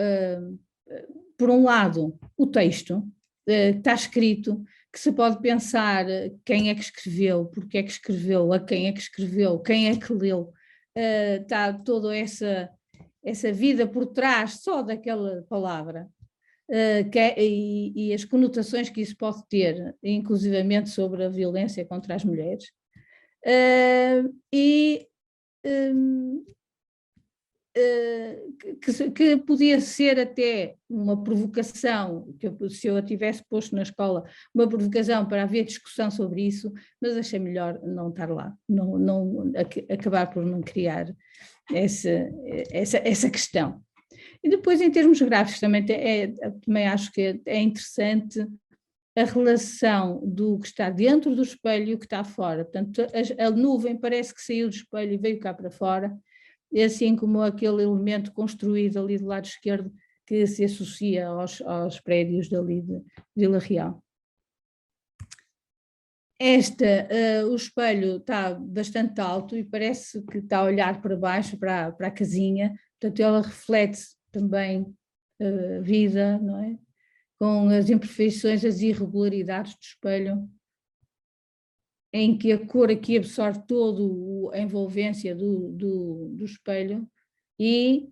por um lado, o texto está escrito, que se pode pensar quem é que escreveu, porque é que escreveu, a quem é que escreveu, quem é que leu, está toda essa vida por trás só daquela palavra, e as conotações que isso pode ter, inclusivamente sobre a violência contra as mulheres. Que podia ser até uma provocação, que se eu a tivesse posto na escola, uma provocação para haver discussão sobre isso, mas achei melhor não estar lá, acabar por não criar essa questão. E depois, em termos gráficos, também acho que é interessante a relação do que está dentro do espelho e o que está fora. Portanto, a nuvem parece que saiu do espelho e veio cá para fora, assim como aquele elemento construído ali do lado esquerdo que se associa aos prédios dali de Vila Real. O espelho está bastante alto e parece que está a olhar para baixo, para a casinha, portanto ela reflete também a vida, não é? Com as imperfeições, as irregularidades do espelho, em que a cor aqui absorve toda a envolvência do espelho, e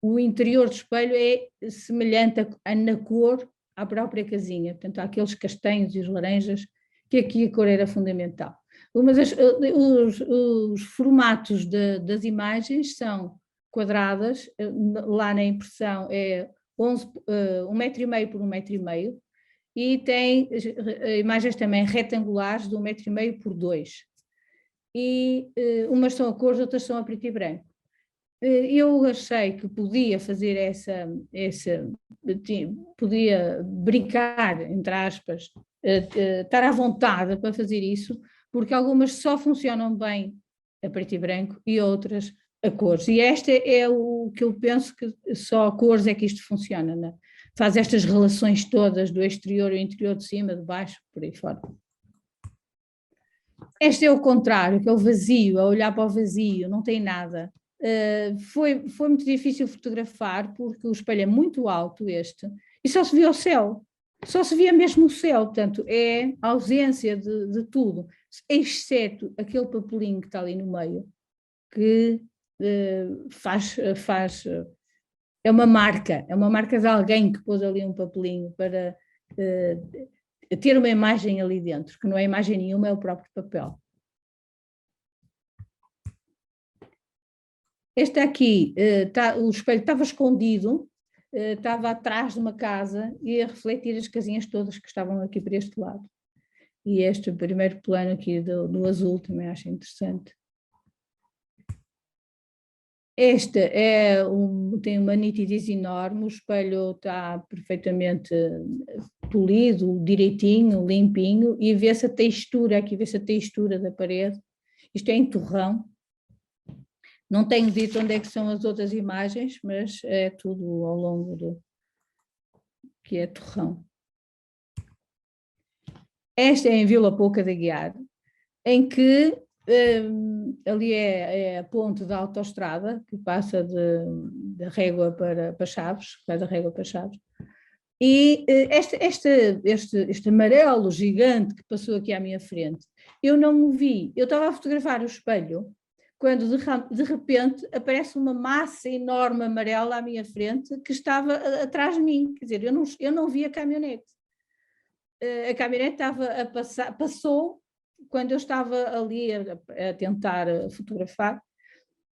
o interior do espelho é semelhante na cor à própria casinha, portanto há aqueles castanhos e os laranjas, que aqui a cor era fundamental. Os formatos das imagens são quadradas, lá na impressão é 1,5 metro por 1,5 metro, e tem imagens também retangulares de 1,5 metro por 2. E umas são a cores, outras são a preto e branco. Eu achei que podia fazer podia brincar, entre aspas, estar à vontade para fazer isso, porque algumas só funcionam bem a preto e branco e outras a cores. E esta é o que eu penso, que só a cores é que isto funciona, né? Faz estas relações todas do exterior e interior, de cima, de baixo, por aí fora. Este é o contrário, que é o vazio, a olhar para o vazio, não tem nada. Foi muito difícil fotografar, porque o espelho é muito alto e só se via o céu, só se via mesmo o céu, portanto é a ausência de tudo, exceto aquele papelinho que está ali no meio, que é uma marca de alguém que pôs ali um papelinho para ter uma imagem ali dentro, que não é imagem nenhuma, é o próprio papel. Este aqui, o espelho estava escondido, estava atrás de uma casa e a refletir as casinhas todas que estavam aqui para este lado. E este primeiro plano aqui do azul também acho interessante. Este tem uma nitidez enorme, o espelho está perfeitamente polido, direitinho, limpinho, e vê-se a textura, aqui vê-se a textura da parede. Isto é em torrão. Não tenho dito onde é que são as outras imagens, mas é tudo ao longo que é torrão. Esta é em Vila Pouca de Aguiar, em que ali é a ponte da autoestrada, que passa da Régua para Chaves, vai da Régua para Chaves, E este amarelo gigante que passou aqui à minha frente, eu não o vi. Eu estava a fotografar o espelho, quando de repente aparece uma massa enorme amarela à minha frente que estava atrás de mim. Quer dizer, eu não vi a caminhonete. A caminhonete estava a passar, passou quando eu estava ali a tentar fotografar,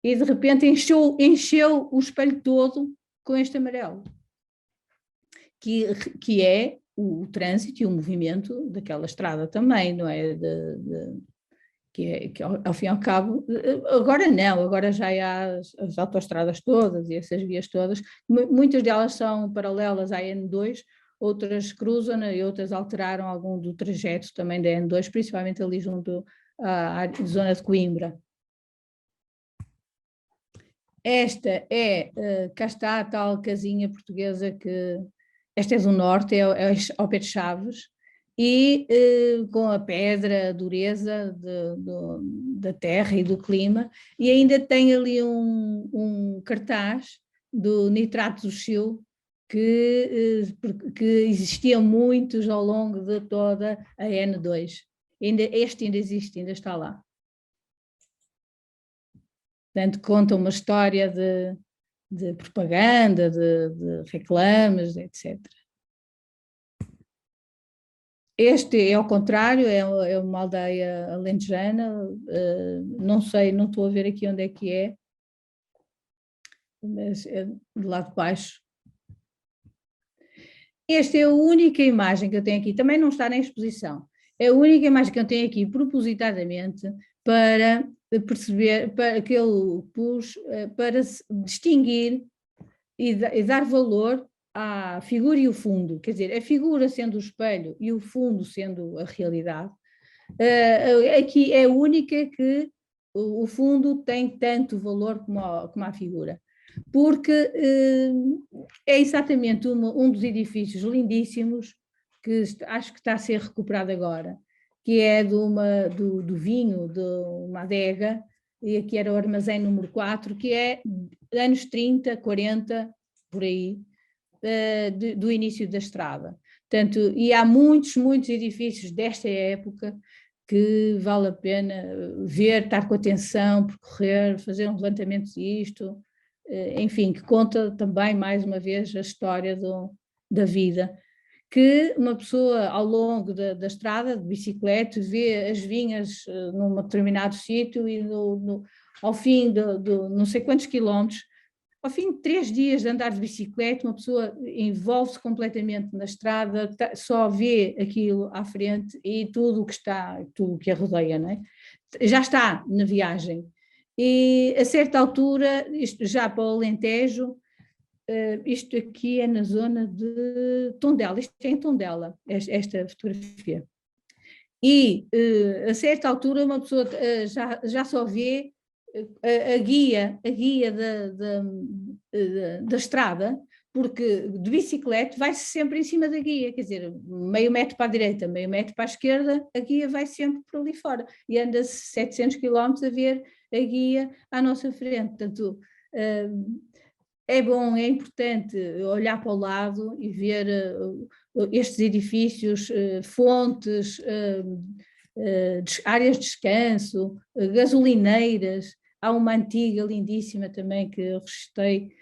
e de repente encheu o espelho todo com este amarelo, que é o trânsito e o movimento daquela estrada também, não é? Que ao fim e ao cabo, agora não, agora já há as autoestradas todas e essas vias todas, muitas delas são paralelas à N2, outras cruzam e outras alteraram algum do trajeto também da N2, principalmente ali junto à zona de Coimbra. Esta cá está a tal casinha portuguesa que, esta é do norte, é ao pé de Chaves, e com a pedra, a dureza da terra e do clima, e ainda tem ali um cartaz do nitrato do Chile, que existiam muitos ao longo de toda a N2. Este ainda existe, ainda está lá. Portanto, conta uma história de propaganda, de reclames, etc. Este é ao contrário, é uma aldeia alentejana, não sei, não estou a ver aqui onde é que é, mas é do lado de baixo. Esta é a única imagem que eu tenho aqui, também não está na exposição, é a única imagem que eu tenho aqui propositadamente para perceber, para que eu pus, para distinguir e dar valor à figura e o fundo, quer dizer, a figura sendo o espelho e o fundo sendo a realidade. Aqui é a única que o fundo tem tanto valor como a figura, porque é exatamente um dos edifícios lindíssimos que acho que está a ser recuperado agora, que é do vinho, de uma adega, e aqui era o armazém número 4, que é anos 30, 40, por aí, do início da estrada. Portanto, e há muitos edifícios desta época que vale a pena ver, estar com atenção, percorrer, fazer um levantamento disto, enfim, que conta também, mais uma vez, a história da vida, que uma pessoa ao longo da estrada, de bicicleta, vê as vinhas num determinado sítio e ao fim de não sei quantos quilómetros, ao fim de 3 dias de andar de bicicleta, uma pessoa envolve-se completamente na estrada, só vê aquilo à frente e tudo o que a rodeia, não é? Já está na viagem. E a certa altura, isto já para o Alentejo, isto aqui é na zona de Tondela, isto é em Tondela, esta fotografia. E a certa altura uma pessoa já só vê a guia da estrada, porque de bicicleta vai-se sempre em cima da guia, quer dizer, meio metro para a direita, meio metro para a esquerda, a guia vai sempre por ali fora, e anda-se 700 km a ver a guia à nossa frente. Portanto, é bom, é importante olhar para o lado e ver estes edifícios, fontes, áreas de descanso, gasolineiras. Há uma antiga, lindíssima também, que eu registrei,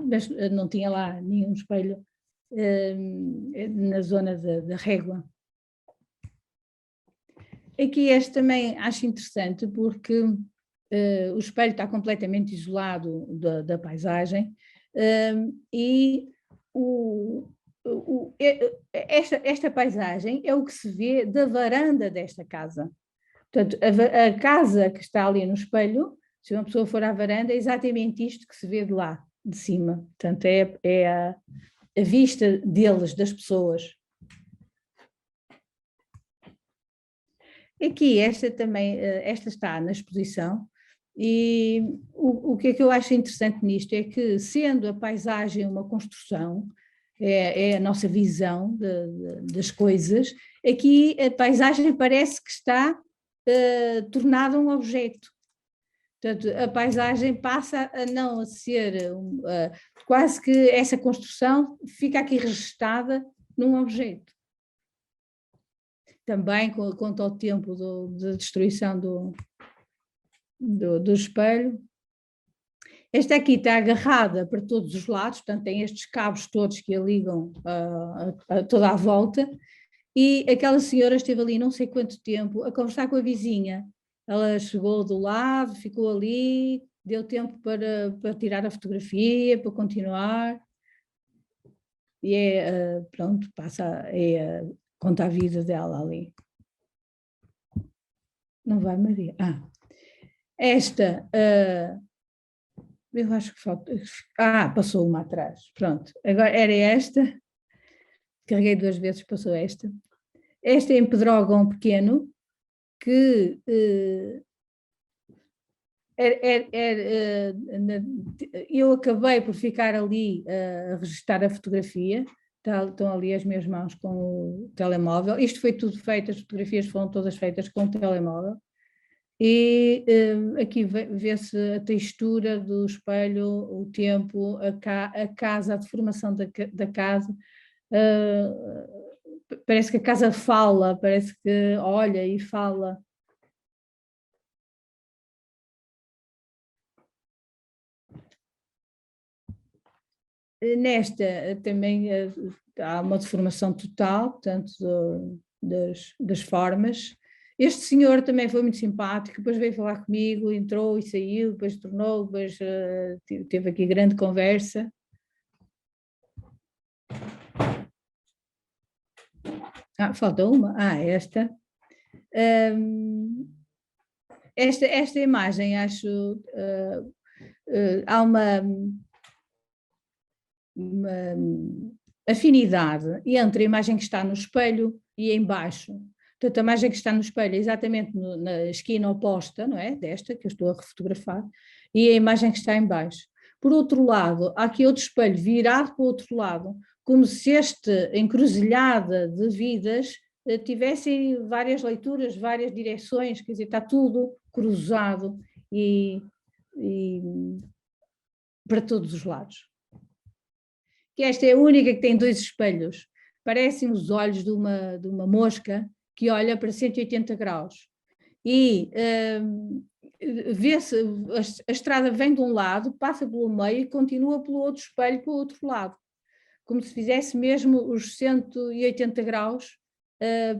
mas não tinha lá nenhum espelho, na zona da Régua. Aqui este também acho interessante porque o espelho está completamente isolado da paisagem, e esta paisagem é o que se vê da varanda desta casa. Portanto, a casa que está ali no espelho, se uma pessoa for à varanda, é exatamente isto que se vê de lá, de cima. Portanto, é a vista deles, das pessoas. Aqui, esta está na exposição, e o que é que eu acho interessante nisto é que, sendo a paisagem uma construção, é a nossa visão das coisas, aqui a paisagem parece que está tornada um objeto. Portanto, a paisagem passa a não ser, quase que essa construção fica aqui registada num objeto. Também quanto ao tempo da destruição do espelho. Esta aqui está agarrada para todos os lados, portanto tem estes cabos todos que a ligam a toda a volta, e aquela senhora esteve ali não sei quanto tempo a conversar com a vizinha. Ela chegou do lado, ficou ali, deu tempo para tirar a fotografia, para continuar, e pronto, conta a vida dela ali. Não vai, Maria? Esta, eu acho que falta, passou uma atrás, pronto, agora era esta, carreguei 2 vezes, passou esta. Esta é em pedrógão pequeno, que eu acabei por ficar ali a registrar a fotografia, estão ali as minhas mãos com o telemóvel, isto foi tudo feito, as fotografias foram todas feitas com o telemóvel, e aqui vê-se a textura do espelho, o tempo, a casa, a deformação da casa, parece que a casa fala, parece que olha e fala. Nesta também há uma deformação total, portanto, das formas. Este senhor também foi muito simpático, depois veio falar comigo, entrou e saiu, depois tornou, depois teve aqui grande conversa. Falta uma? Esta. Esta imagem, acho, há uma afinidade entre a imagem que está no espelho e em baixo. Portanto, a imagem que está no espelho é exatamente na esquina oposta, não é? Desta que eu estou a refotografar, e a imagem que está em baixo. Por outro lado, há aqui outro espelho virado para o outro lado, como se esta encruzilhada de vidas tivesse várias leituras, várias direções, quer dizer, está tudo cruzado e para todos os lados. Que esta é a única que tem 2 espelhos, parecem os olhos de uma mosca que olha para 180 graus. E vê-se, a estrada vem de um lado, passa pelo meio e continua pelo outro espelho para o outro lado, como se fizesse mesmo os 180 graus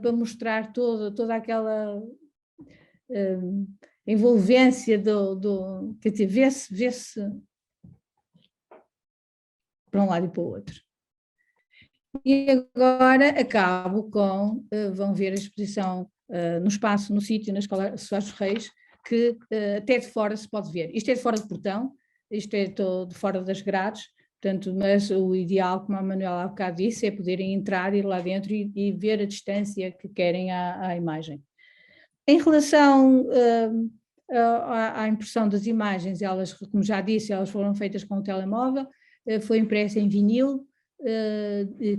para mostrar toda aquela envolvência quer dizer, vê-se para um lado e para o outro. E agora acabo com, vão ver a exposição no espaço, no sítio, na Escola Soares Reis, que até de fora se pode ver. Isto é de fora do portão, isto é de fora das grades, portanto, mas o ideal, como a Manuela há bocado disse, é poderem entrar, ir lá dentro e ver a distância que querem à imagem. Em relação à impressão das imagens, elas, como já disse, elas foram feitas com o telemóvel, foi impressa em vinil,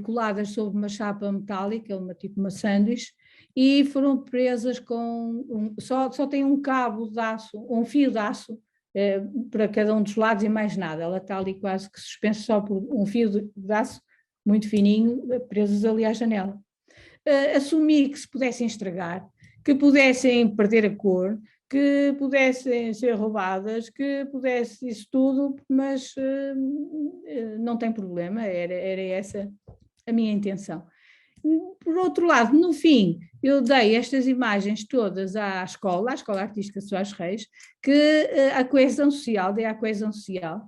coladas sobre uma chapa metálica, tipo uma sanduíche, e foram presas com, só tem um cabo de aço, um fio de aço para cada um dos lados e mais nada, ela está ali quase que suspensa só por um fio de aço muito fininho, presos ali à janela. Assumi que se pudessem estragar, que pudessem perder a cor, que pudessem ser roubadas, que pudesse isso tudo, mas não tem problema, era essa a minha intenção. Por outro lado, no fim, eu dei estas imagens todas à Escola Artística Soares Reis, que a coesão social, dei à coesão social,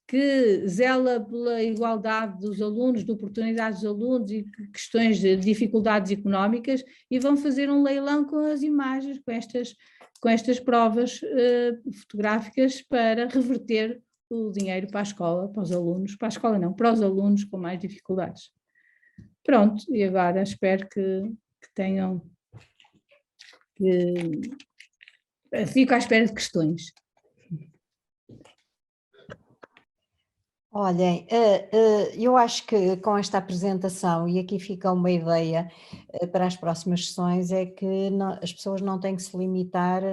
que zela pela igualdade dos alunos, de oportunidades dos alunos e questões de dificuldades económicas, e vão fazer um leilão com as imagens, com estas provas fotográficas para reverter o dinheiro para a escola, para os alunos, para a escola não, para os alunos com mais dificuldades. Pronto, e agora espero que tenham, fico à espera de questões. Olhem, eu acho que com esta apresentação, e aqui fica uma ideia para as próximas sessões, é que as pessoas não têm que se limitar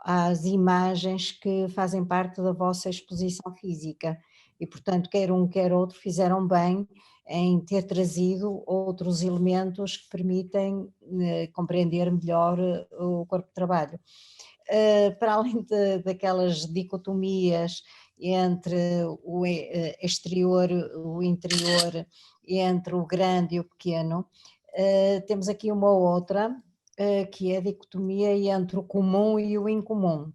às imagens que fazem parte da vossa exposição física. E, portanto, quer um, quer outro fizeram bem em ter trazido outros elementos que permitem compreender melhor o corpo de trabalho. Para além daquelas dicotomias entre o exterior, o interior, entre o grande e o pequeno, temos aqui uma outra, que é a dicotomia entre o comum e o incomum,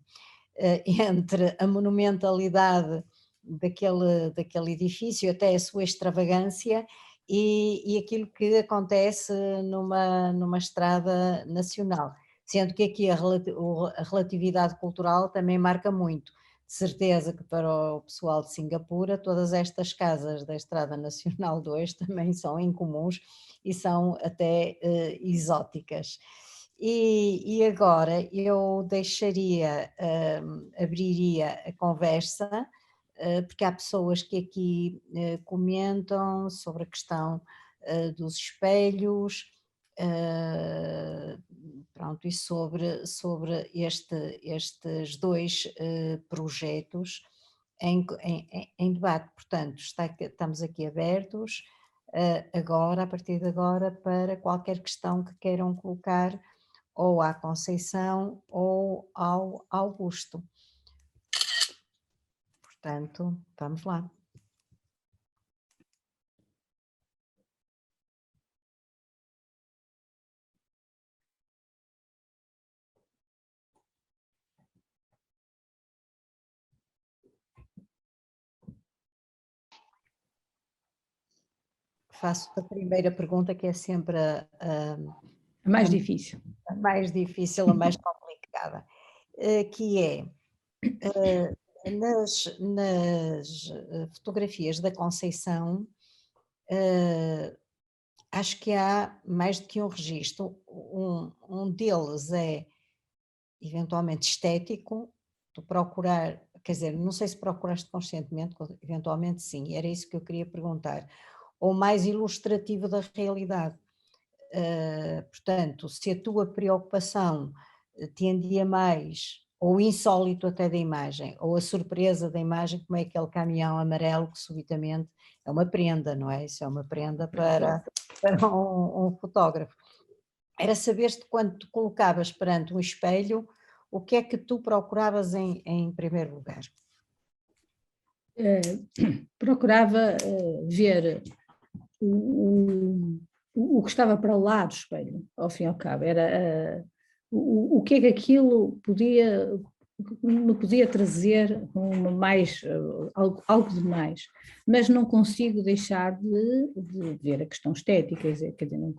entre a monumentalidade daquele edifício, até a sua extravagância, e aquilo que acontece numa estrada nacional, sendo que aqui a relatividade cultural também marca muito. De certeza que para o pessoal de Singapura todas estas casas da Estrada Nacional 2 também são incomuns e são até exóticas. E agora eu abriria a conversa, porque há pessoas que aqui comentam sobre a questão dos espelhos, pronto, e sobre estes dois projetos em debate. Portanto, estamos aqui abertos agora, a partir de agora, para qualquer questão que queiram colocar ou à Conceição ou ao Augusto. Portanto, vamos lá. Faço a primeira pergunta, que é sempre a mais difícil. A mais difícil, a mais complicada, que é, nas fotografias da Conceição, acho que há mais do que um registro. Um deles é eventualmente estético, tu procurar, quer dizer, não sei se procuraste conscientemente, eventualmente sim, era isso que eu queria perguntar, ou mais ilustrativo da realidade. Portanto, se a tua preocupação tendia mais, ou o insólito até da imagem, ou a surpresa da imagem, como é aquele caminhão amarelo que subitamente é uma prenda, não é? Isso é uma prenda para um fotógrafo. Era saber-te, quando te colocavas perante um espelho, o que é que tu procuravas em primeiro lugar? Procurava ver o que estava para lá do espelho, ao fim e ao cabo, era o que é que aquilo me podia trazer mais, algo de mais, mas não consigo deixar de ver a questão estética, quer dizer,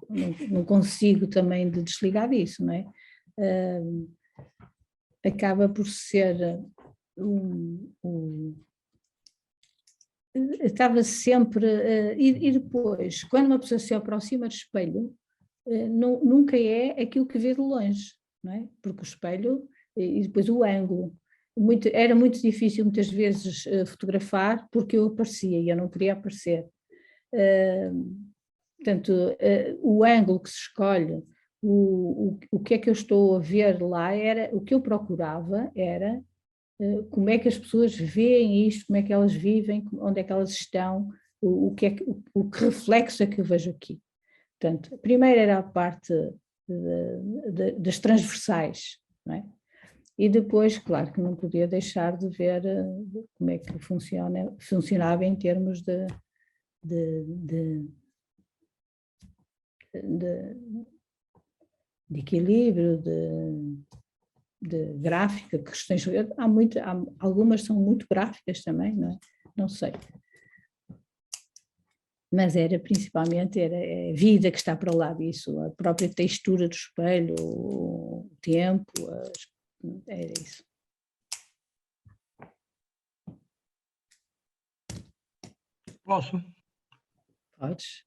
não consigo também de desligar disso, não é? Acaba por ser estava sempre, e depois, quando uma pessoa se aproxima do espelho, nunca é aquilo que vê de longe, não é? Porque o espelho, e depois o ângulo, era muito difícil muitas vezes fotografar, porque eu aparecia e eu não queria aparecer. Portanto, o ângulo que se escolhe, o que é que eu estou a ver lá, o que eu procurava era como é que as pessoas veem isto, como é que elas vivem, onde é que elas estão, o que reflexo é que eu vejo aqui. Portanto, primeiro era a parte das transversais, não é? E depois, claro, que não podia deixar de ver como é que funcionava em termos de equilíbrio, de gráfica, questões, algumas são muito gráficas também, não é? Não sei. Mas principalmente a vida que está para lá disso, a própria textura do espelho, o tempo, era isso. Posso? Podes.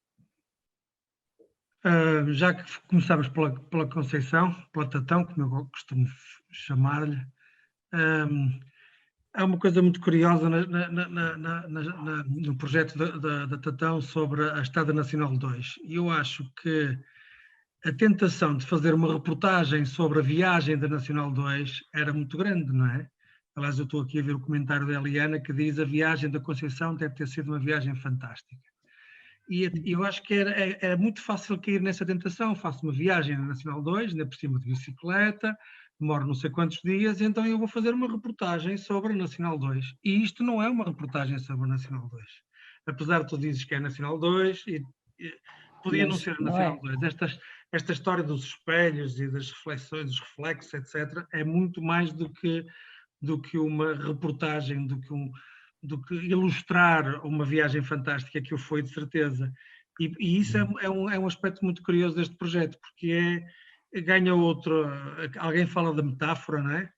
Já que começamos pela Conceição, pela Tatão, como eu costumo chamar-lhe, há uma coisa muito curiosa no projeto da Tatão sobre a Estrada Nacional 2. E eu acho que a tentação de fazer uma reportagem sobre a viagem da Nacional 2 era muito grande, não é? Aliás, eu estou aqui a ver o comentário da Eliana que diz a viagem da Conceição deve ter sido uma viagem fantástica. E eu acho que era muito fácil cair nessa tentação. Faço uma viagem na Nacional 2, ainda por cima de bicicleta, demoro não sei quantos dias, então eu vou fazer uma reportagem sobre a Nacional 2. E isto não é uma reportagem sobre a Nacional 2. Apesar de tu dizes que é a Nacional 2, podia não ser a Nacional 2. Esta história dos espelhos e das reflexões, dos reflexos, etc., é muito mais do que uma reportagem, do que ilustrar uma viagem fantástica que o foi, de certeza. E isso é um aspecto muito curioso deste projeto, porque ganha outro... Alguém fala da metáfora, não é?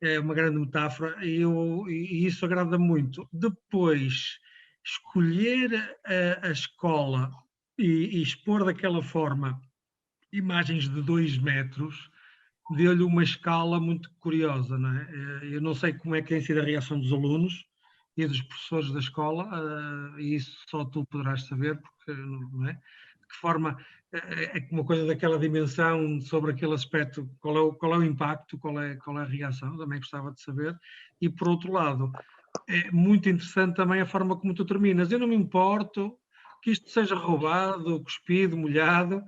É uma grande metáfora e isso agrada muito. Depois, escolher a escola e expor daquela forma imagens de 2 metros deu-lhe uma escala muito curiosa, não é? Eu não sei como é que tem sido a reação dos alunos e dos professores da escola, e isso só tu poderás saber, porque, não é? De que forma é uma coisa daquela dimensão sobre aquele aspecto, qual é o impacto, qual é a reação, também gostava de saber. E, por outro lado, é muito interessante também a forma como tu terminas. Eu não me importo que isto seja roubado, cuspido, molhado,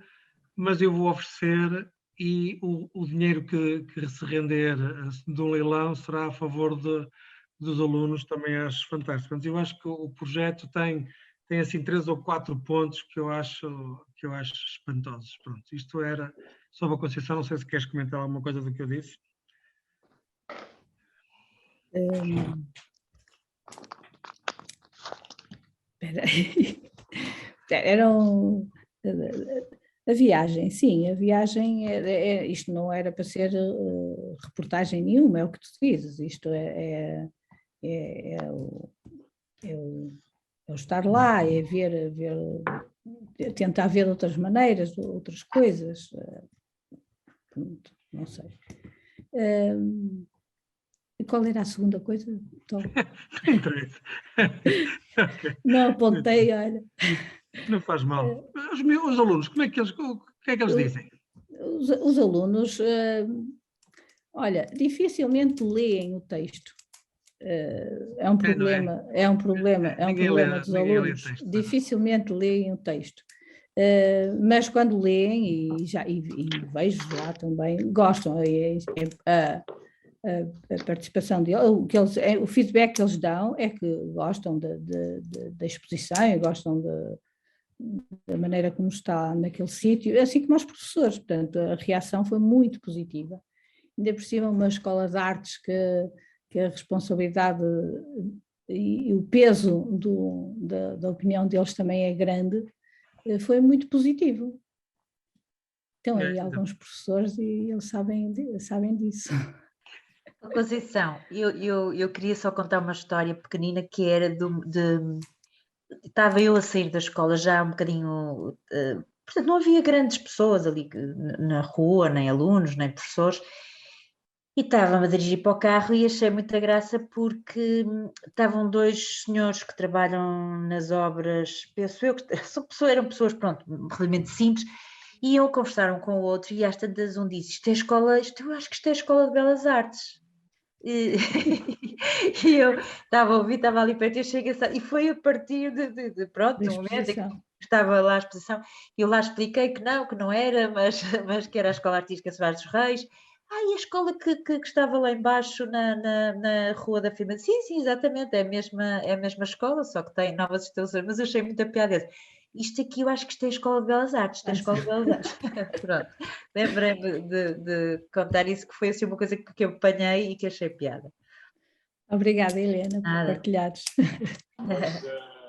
mas eu vou oferecer e o dinheiro que se render de um leilão será a favor dos alunos, também acho fantástico. Mas eu acho que o projeto tem assim 3 ou 4 pontos que eu acho espantosos. Pronto, isto era sobre a Conceição, não sei se queres comentar alguma coisa do que eu disse. Espera aí. A viagem, sim, a viagem, isto não era para ser reportagem nenhuma, é o que tu dizes, isto é o estar lá, é tentar ver de outras maneiras, outras coisas, não sei. Qual era a segunda coisa? Não interessa. Okay. Não apontei, olha. Não faz mal. Os alunos, o que é que eles dizem? Os alunos, olha, dificilmente leem o texto. É um problema dos alunos, dificilmente leem o texto. Mas quando leem, e vejo lá também, gostam, a participação deles, o feedback que eles dão é que gostam da exposição e gostam da maneira como está naquele sítio, assim como os professores, portanto a reação foi muito positiva. Ainda por cima uma escola de artes que a responsabilidade e o peso da opinião deles também é grande, foi muito positivo. Então aí alguns professores e eles sabem disso. Conceição, eu queria só contar uma história pequenina que era estava eu a sair da escola já um bocadinho, portanto não havia grandes pessoas ali na rua, nem alunos, nem professores, e estava-me a dirigir para o carro e achei muita graça porque estavam 2 senhores que trabalham nas obras, penso eu, que eram pessoas, pronto, relativamente simples, e iam conversar um com o outro e às tantas um disse, eu acho que isto é a Escola de Belas Artes. E eu estava a ouvir, estava ali perto, eu cheguei e foi a partir pronto, do momento em que estava lá a exposição, eu lá expliquei que não era, mas que era a Escola Artística Soares dos Reis. E a escola que estava lá embaixo na Rua da Firma? Sim, exatamente, é a mesma escola, só que tem novas instalações, mas eu achei muita piada. Isto aqui eu acho que isto é a Escola de Belas Artes, Escola de Belas Artes. Pronto, lembrei-me de contar isso, que foi assim uma coisa que eu apanhei e que achei piada. Obrigada, Helena, por partilhares.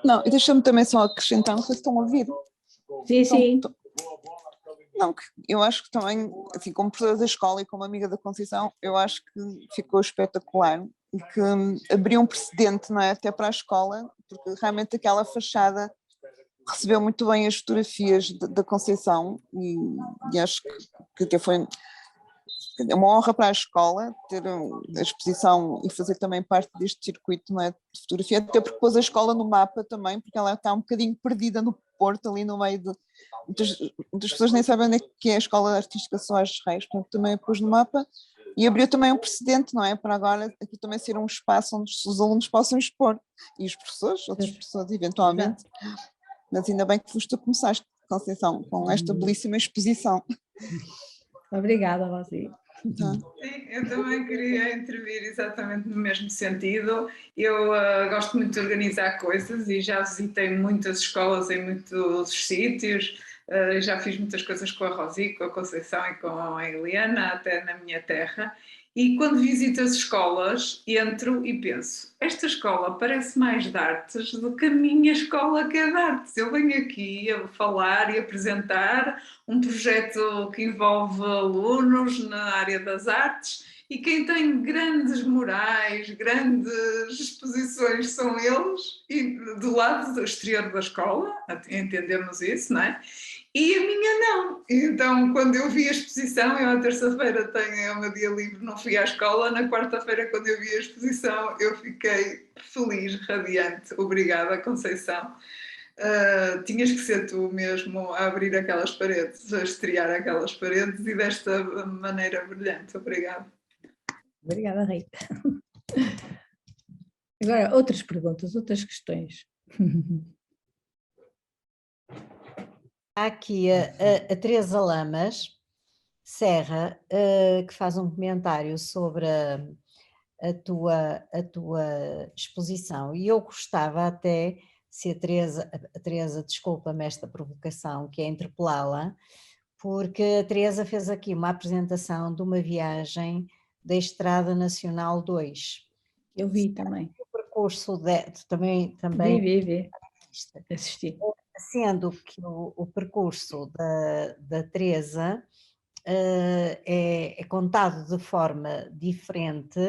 Não, e deixa-me também só acrescentar, não sei se estão a ouvir. Sim. Não, eu acho que também, assim, como professora da escola e como amiga da Conceição, eu acho que ficou espetacular e que abriu um precedente, não é, até para a escola, porque realmente aquela fachada recebeu muito bem as fotografias da Conceição e acho que foi uma honra para a escola ter a exposição e fazer também parte deste circuito, não é, de fotografia, até porque pôs a escola no mapa também, porque ela está um bocadinho perdida Porto, ali no meio de... Muitas pessoas nem sabem onde é que é a Escola Artística Soares dos Reis, portanto também a pus no mapa e abriu também um precedente, não é? Para agora aqui também ser um espaço onde os alunos possam expor, e os professores, outras pessoas eventualmente, mas ainda bem que foste tu que começaste, Conceição, com esta belíssima exposição. Obrigada, Rosi. Tá. Sim, eu também queria intervir exatamente no mesmo sentido. Eu gosto muito de organizar coisas e já visitei muitas escolas em muitos sítios, já fiz muitas coisas com a Rosi, com a Conceição e com a Eliana, até na minha terra. E quando visito as escolas, entro e penso, esta escola parece mais de artes do que a minha escola que é de artes. Eu venho aqui a falar e apresentar um projeto que envolve alunos na área das artes e quem tem grandes murais, grandes exposições são eles, e do lado do exterior da escola, entendemos isso, não é? E a minha não. Então, quando eu vi a exposição, eu à terça-feira tenho o meu dia livre, não fui à escola, na quarta-feira, quando eu vi a exposição, eu fiquei feliz, radiante. Obrigada, Conceição. Tinhas que ser tu mesmo a abrir aquelas paredes, a estrear aquelas paredes e desta maneira brilhante. Obrigada. Obrigada, Rita. Agora, outras perguntas, outras questões. Há aqui a Teresa Lamas Serra, que faz um comentário sobre a tua exposição, e eu gostava até, se a Teresa, desculpa-me esta provocação, que é interpelá-la, porque a Teresa fez aqui uma apresentação de uma viagem da Estrada Nacional 2. Eu vi também. O percurso também Vi. Assisti. Sendo que o percurso da Teresa é contado de forma diferente,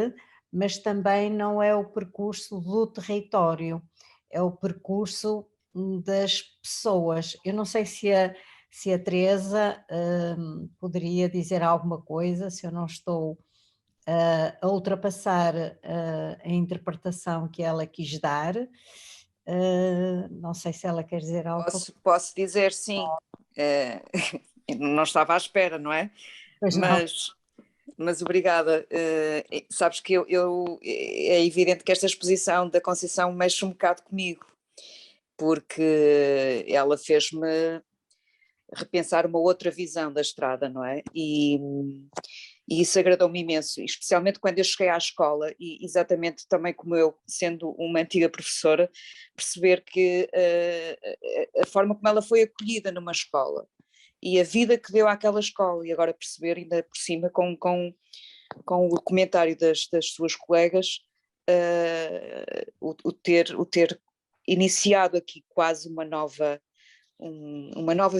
mas também não é o percurso do território, é o percurso das pessoas. Eu não sei se a Teresa poderia dizer alguma coisa, se eu não estou a ultrapassar a interpretação que ela quis dar. Não sei se ela quer dizer algo. Posso dizer sim. Não estava à espera, não é? Mas obrigada. Sabes que é evidente que esta exposição da Conceição mexe um bocado comigo, porque ela fez-me repensar uma outra visão da estrada, não é? E isso agradou-me imenso, especialmente quando eu cheguei à escola e exatamente também como eu, sendo uma antiga professora, perceber que a forma como ela foi acolhida numa escola e a vida que deu àquela escola, e agora perceber ainda por cima com o comentário das suas colegas, o ter iniciado aqui quase uma nova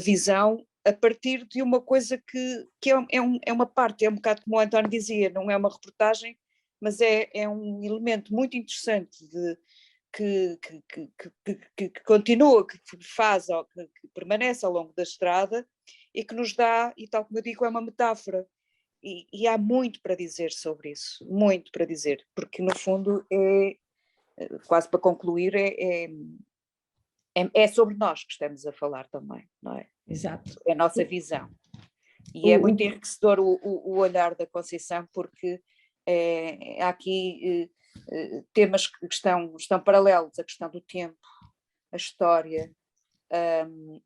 visão a partir de uma coisa que é uma parte, é um bocado como o António dizia, não é uma reportagem, mas é um elemento muito interessante que continua, que faz, que permanece ao longo da estrada e que nos dá, e tal como eu digo, é uma metáfora. E há muito para dizer sobre isso, muito para dizer, porque no fundo quase para concluir, é sobre nós que estamos a falar também, não é? Exato. É a nossa visão. E é muito enriquecedor o olhar da Conceição, porque há aqui temas que estão paralelos, a questão do tempo, a história,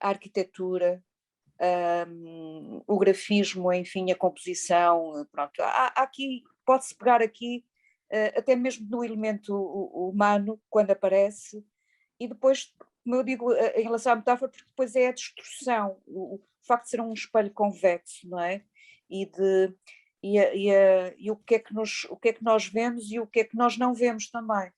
a arquitetura, o grafismo, enfim, a composição, pronto. Há aqui, pode-se pegar aqui, até mesmo no elemento humano, quando aparece, e depois, como eu digo, em relação à metáfora, porque depois é a destruição, o facto de ser um espelho convexo, não é? E o que é que nós vemos e o que é que nós não vemos também.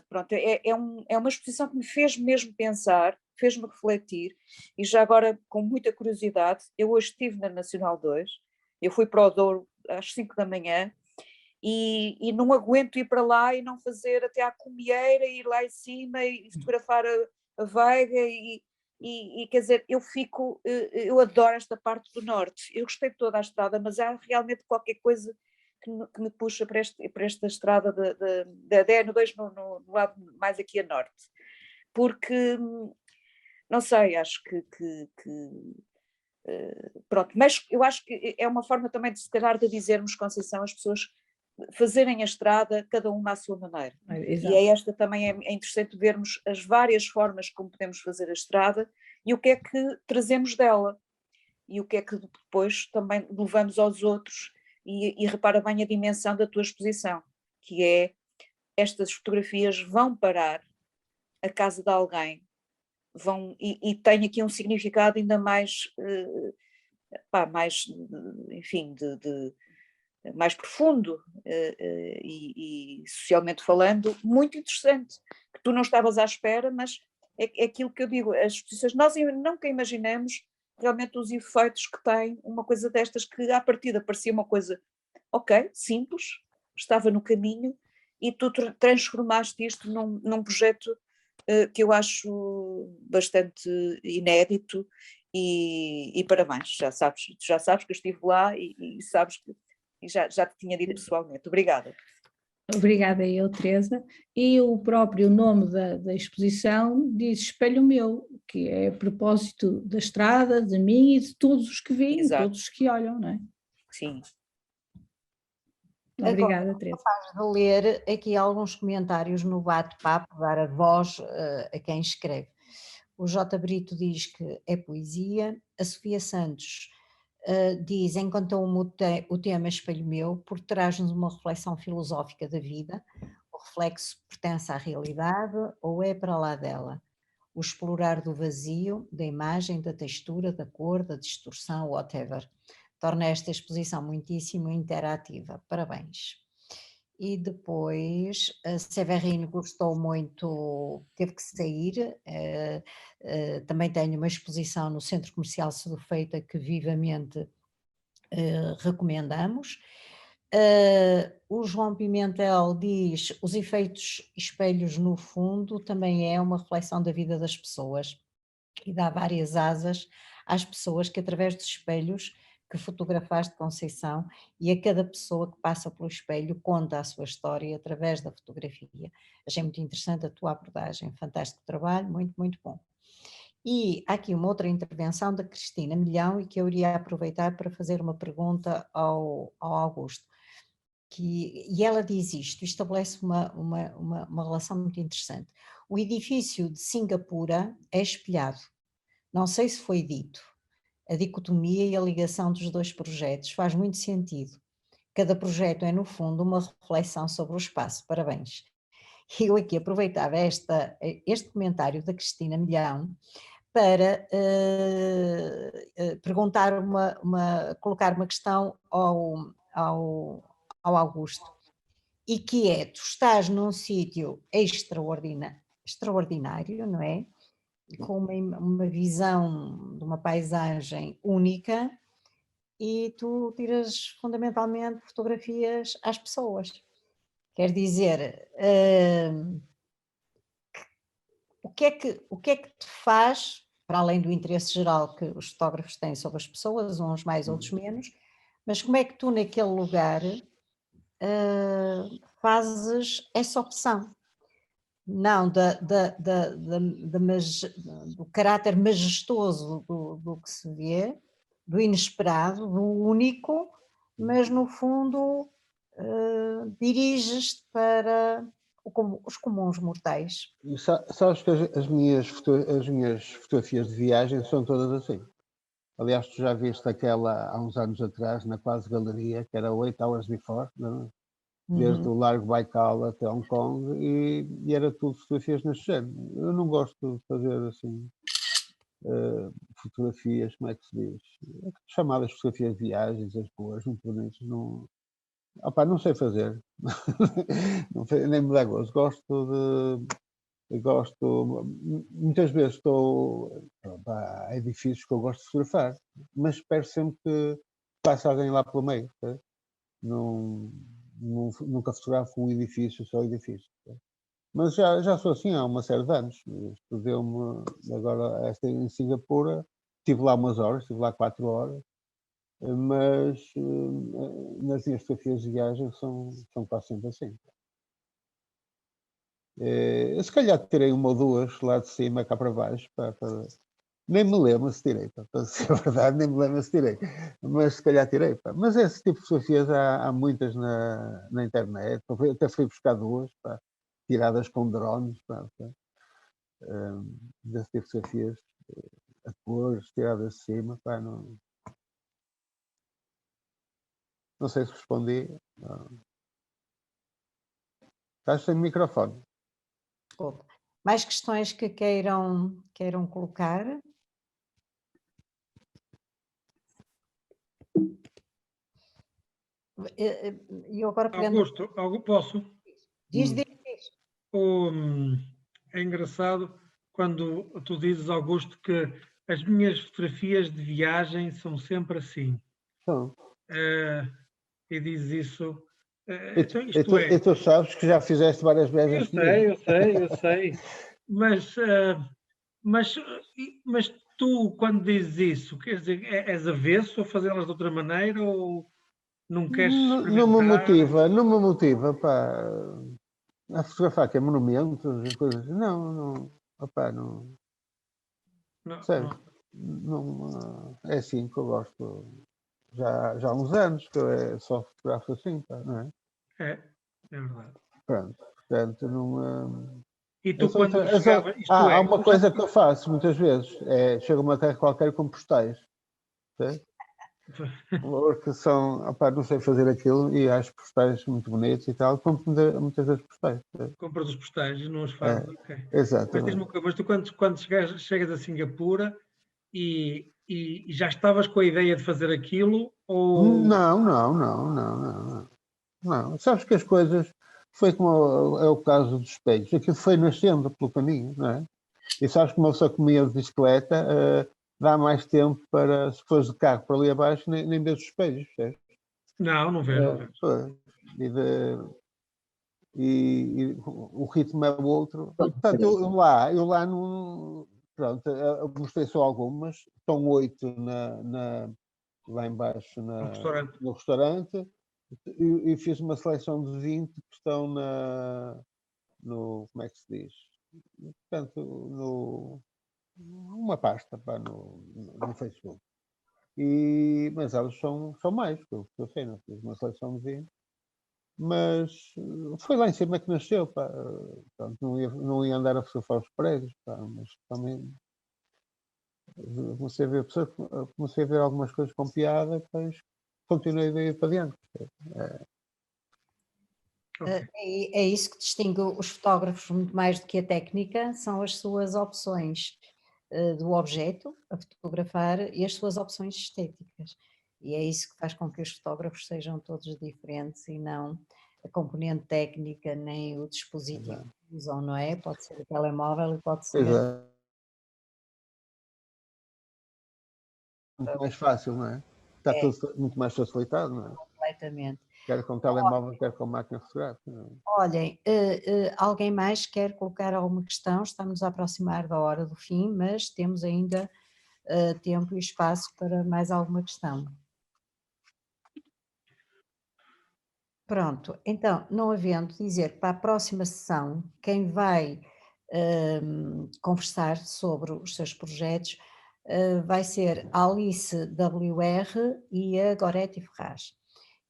Pronto, é uma exposição que me fez mesmo pensar, fez-me refletir, e já agora, com muita curiosidade, eu hoje estive na Nacional 2, eu fui para o Douro às 5 da manhã, e não aguento ir para lá e não fazer até à Comieira, ir lá em cima e fotografar a Veiga e quer dizer, eu adoro esta parte do norte, eu gostei de toda a estrada, mas há realmente qualquer coisa que me puxa para esta estrada da DN2 no lado mais aqui a norte, porque não sei, acho que pronto, mas eu acho que é uma forma também de se calhar de dizermos, Conceição, as pessoas fazerem a estrada, cada uma à sua maneira. Exato. E é esta também é interessante vermos as várias formas como podemos fazer a estrada e o que é que trazemos dela e o que é que depois também levamos aos outros e repara bem a dimensão da tua exposição, que é estas fotografias vão parar a casa de alguém, vão e tem aqui um significado ainda mais, mais, enfim, mais profundo e socialmente falando, muito interessante, que tu não estavas à espera, mas é aquilo que eu digo, as exposições, nós nunca imaginamos realmente os efeitos que tem uma coisa destas, que à partida parecia uma coisa, ok, simples, estava no caminho, e tu transformaste isto num projeto que eu acho bastante inédito e parabéns, já sabes que eu estive lá e sabes que já te tinha dito pessoalmente. Obrigada. Obrigada eu, Teresa. E o próprio nome da exposição diz Espelho Meu, que é a propósito da estrada, de mim e de todos os que veem, Exato. todos os que olham, não é? Sim. Obrigada, Agora, Teresa. capaz de ler aqui alguns comentários no bate-papo, dar a voz a quem escreve. O J. Brito diz que é poesia, a Sofia Santos diz, encontrou-me o tema Espelho Meu, porque traz-nos uma reflexão filosófica da vida, o reflexo pertence à realidade ou é para lá dela? O explorar do vazio, da imagem, da textura, da cor, da distorção, whatever. Torna esta exposição muitíssimo interativa. Parabéns. E depois a Severino gostou muito, teve que sair, também tenho uma exposição no Centro Comercial Sedufeita que vivamente recomendamos. O João Pimentel diz, os efeitos espelhos no fundo também é uma reflexão da vida das pessoas e dá várias asas às pessoas que através dos espelhos que fotografaste, Conceição, e a cada pessoa que passa pelo espelho conta a sua história através da fotografia. Achei muito interessante a tua abordagem, fantástico trabalho, muito, muito bom. E há aqui uma outra intervenção da Cristina Milhão e que eu iria aproveitar para fazer uma pergunta ao Augusto. E ela diz isto, estabelece uma relação muito interessante. O edifício de Singapura é espelhado. Não sei se foi dito. A dicotomia e a ligação dos dois projetos faz muito sentido. Cada projeto é, no fundo, uma reflexão sobre o espaço. Parabéns. E eu aqui aproveitava este comentário da Cristina Milhão para perguntar colocar uma questão ao Augusto, e que é, tu estás num sítio extraordinário, não é? Com uma visão de uma paisagem única e tu tiras fundamentalmente fotografias às pessoas. Quer dizer, o que é que te faz, para além do interesse geral que os fotógrafos têm sobre as pessoas, uns mais, outros menos, mas como é que tu naquele lugar fazes essa opção? Não do caráter majestoso do que se vê, do inesperado, do único, mas no fundo diriges-te para os comuns mortais. E sabes que as minhas fotografias de viagem são todas assim. Aliás, tu já viste aquela há uns anos atrás, na quase galeria, que era 8 Hours Before, não é? Desde o Largo Baikal até Hong Kong, e era tudo fotografias neste género. Eu não gosto de fazer assim fotografias, como é que se diz? Chamadas fotografias de viagens, as boas, muito bonitas. Não, não sei fazer. Não, nem me dá gosto. Muitas vezes há edifícios que eu gosto de fotografar, mas espero sempre que passe alguém lá pelo meio. Tá? Nunca fotografo um edifício, só edifício. Tá? Mas já sou assim há uma série de anos. Isto deu-me agora em Singapura, estive lá umas horas, estive lá 4 horas, mas nas minhas fotografias de viagem são quase sempre assim. Se calhar tirei uma ou duas lá de cima, cá para baixo, nem me lembro se tirei, para ser verdade, nem me lembro se tirei, mas se calhar tirei. Mas esse tipo de fotografias há muitas na internet, até fui buscar duas, tiradas com drones, desse tipo de fotografias a cores, tiradas de cima, não sei se respondi. Estás sem microfone. Desculpa. Mais questões que queiram colocar? E eu agora pegando... Augusto, posso? Diz. É engraçado quando tu dizes, Augusto, que as minhas fotografias de viagem são sempre assim. Então, E dizes isso... E tu sabes que já fizeste várias viagens comigo. Eu sei. Mas tu, quando dizes isso, quer dizer, és avesso a fazê-las de outra maneira ou não queres experimentar? Não me motiva, pá, a fotografar que é monumentos e coisas. Não. É assim que eu gosto. Já há uns anos que eu só fotografo assim, não é? É verdade. Pronto, portanto, não... E tu quando chegava... Há uma coisa que eu faço muitas vezes, chego a uma terra qualquer com postais, certo? Porque não sei fazer aquilo e acho postais muito bonitos e tal, compro muitas vezes postais. Compras os postais e não os fazes, ok. Exatamente. Mas tu quando chegas a Singapura e já estavas com a ideia de fazer aquilo ou... Não. Sabes que as coisas, foi como é o caso dos espelhos, aquilo foi nascendo pelo caminho, não é? E sabes que uma pessoa comia de bicicleta, dá mais tempo para, se fores de carro para ali abaixo, nem vês os espelhos, certo? Não vejo. E o ritmo é o outro. Portanto, eu lá não... Pronto, eu mostrei só algumas, estão 8 lá embaixo no restaurante e fiz uma seleção de 20 que estão no... Como é que se diz? Portanto, uma pasta no Facebook. Mas elas são mais, que eu sei, não fiz uma seleção de 20. Mas foi lá em cima que nasceu, Portanto, não ia andar a fotografar os prédios, mas também comecei a ver algumas coisas com piada, depois continuei a ir para diante. É isso que distingue os fotógrafos muito mais do que a técnica, são as suas opções do objeto a fotografar e as suas opções estéticas. E é isso que faz com que os fotógrafos sejam todos diferentes e não a componente técnica nem o dispositivo que usam, não é? Pode ser o telemóvel e pode ser... Exato. Muito mais fácil, não é? Está tudo muito mais facilitado, não é? Completamente. Quer com telemóvel, quer com máquina fotográfica. Olhem, alguém mais quer colocar alguma questão? Estamos a aproximar da hora do fim, mas temos ainda tempo e espaço para mais alguma questão. Pronto, então, não havendo, dizer que para a próxima sessão, quem vai conversar sobre os seus projetos vai ser a Alice WR e a Gorete Ferraz.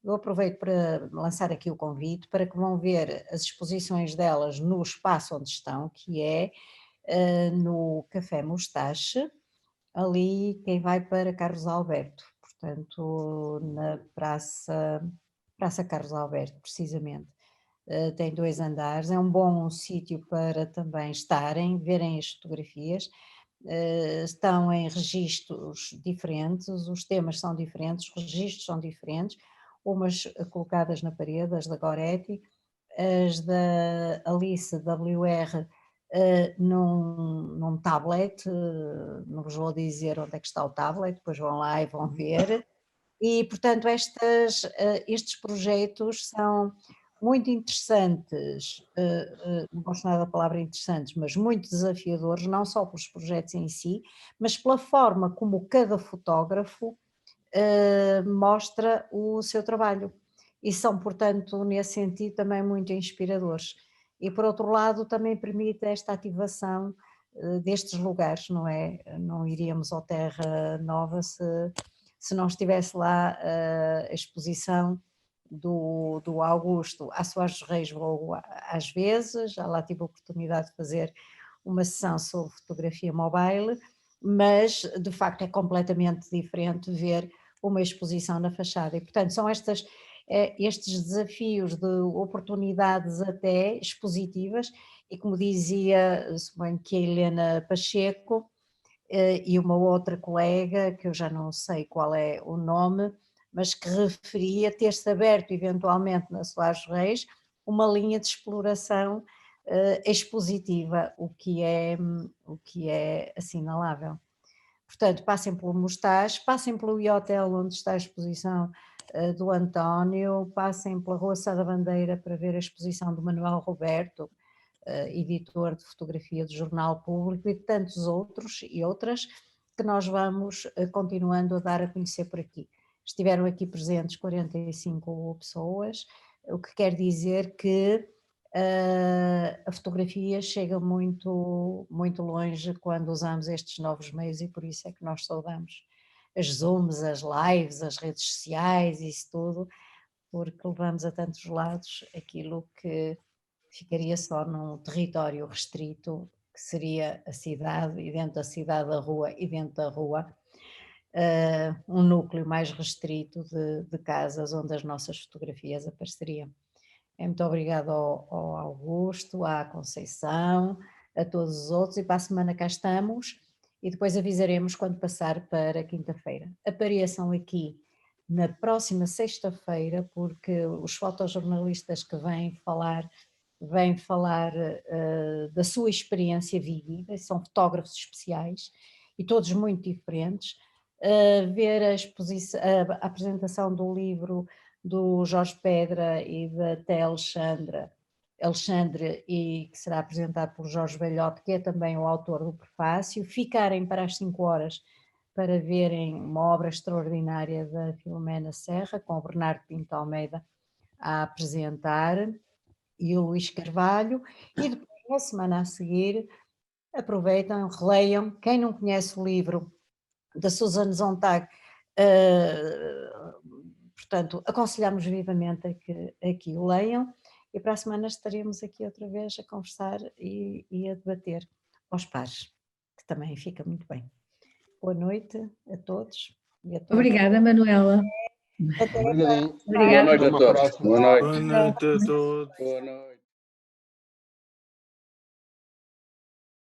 Eu aproveito para lançar aqui o convite para que vão ver as exposições delas no espaço onde estão, que é no Café Mustache, ali quem vai para Carlos Alberto, portanto na Praça Carlos Alberto, precisamente. Tem 2 andares, é um bom sítio para também estarem, verem as fotografias. Estão em registros diferentes, os temas são diferentes, os registros são diferentes, umas colocadas na parede, as da Goretti, as da Alice WR num tablet, não vos vou dizer onde é que está o tablet, depois vão lá e vão ver, e portanto estes projetos são muito interessantes, não gosto nada da palavra interessantes, mas muito desafiadores, não só pelos projetos em si, mas pela forma como cada fotógrafo mostra o seu trabalho e são, portanto, nesse sentido também muito inspiradores. e por outro lado também permite esta ativação destes lugares, não é? Não iríamos ao Terra Nova se não estivesse lá a exposição do Augusto. À Soares dos Reis vou às vezes, já lá tive a oportunidade de fazer uma sessão sobre fotografia mobile, mas de facto é completamente diferente ver uma exposição na fachada e portanto são estes desafios de oportunidades até expositivas e como dizia, suponho que a Helena Pacheco e uma outra colega, que eu já não sei qual é o nome, mas que referia ter-se aberto eventualmente na Soares dos Reis uma linha de exploração expositiva, o que é assinalável. Portanto, passem pelo Mostaz, passem pelo Iotel onde está a exposição do António, passem pela Rua Sá da Bandeira para ver a exposição do Manuel Roberto, editor de fotografia do Jornal Público e de tantos outros e outras que nós vamos continuando a dar a conhecer por aqui. Estiveram aqui presentes 45 pessoas, o que quer dizer que a fotografia chega muito, muito longe quando usamos estes novos meios e por isso é que nós saudamos as Zooms, as lives, as redes sociais, isso tudo, porque levamos a tantos lados aquilo que ficaria só num território restrito, que seria a cidade, e dentro da cidade a rua, e dentro da rua um núcleo mais restrito de casas onde as nossas fotografias apareceriam. Muito obrigada ao Augusto, à Conceição, a todos os outros e para a semana cá estamos e depois avisaremos quando passar para quinta-feira. Apareçam aqui na próxima sexta-feira porque os fotojornalistas que vêm falar da sua experiência vívida, são fotógrafos especiais e todos muito diferentes, ver a apresentação do livro do Jorge Pedra e da Té Alexandre, e que será apresentado por Jorge Velhote, que é também o autor do prefácio, ficarem para as 5 horas para verem uma obra extraordinária da Filomena Serra, com o Bernardo Pinto Almeida a apresentar, e o Luís Carvalho, e depois na semana a seguir aproveitam, releiam, quem não conhece o livro da Suzanne Sontag, portanto, aconselhamos vivamente a que o leiam e para a semana estaremos aqui outra vez a conversar e a debater aos pares, que também fica muito bem. Boa noite a todos e a todas. Obrigada, Manuela. Obrigadinho. Obrigada. Boa noite a todos. Boa noite. Boa noite a todos. Boa noite.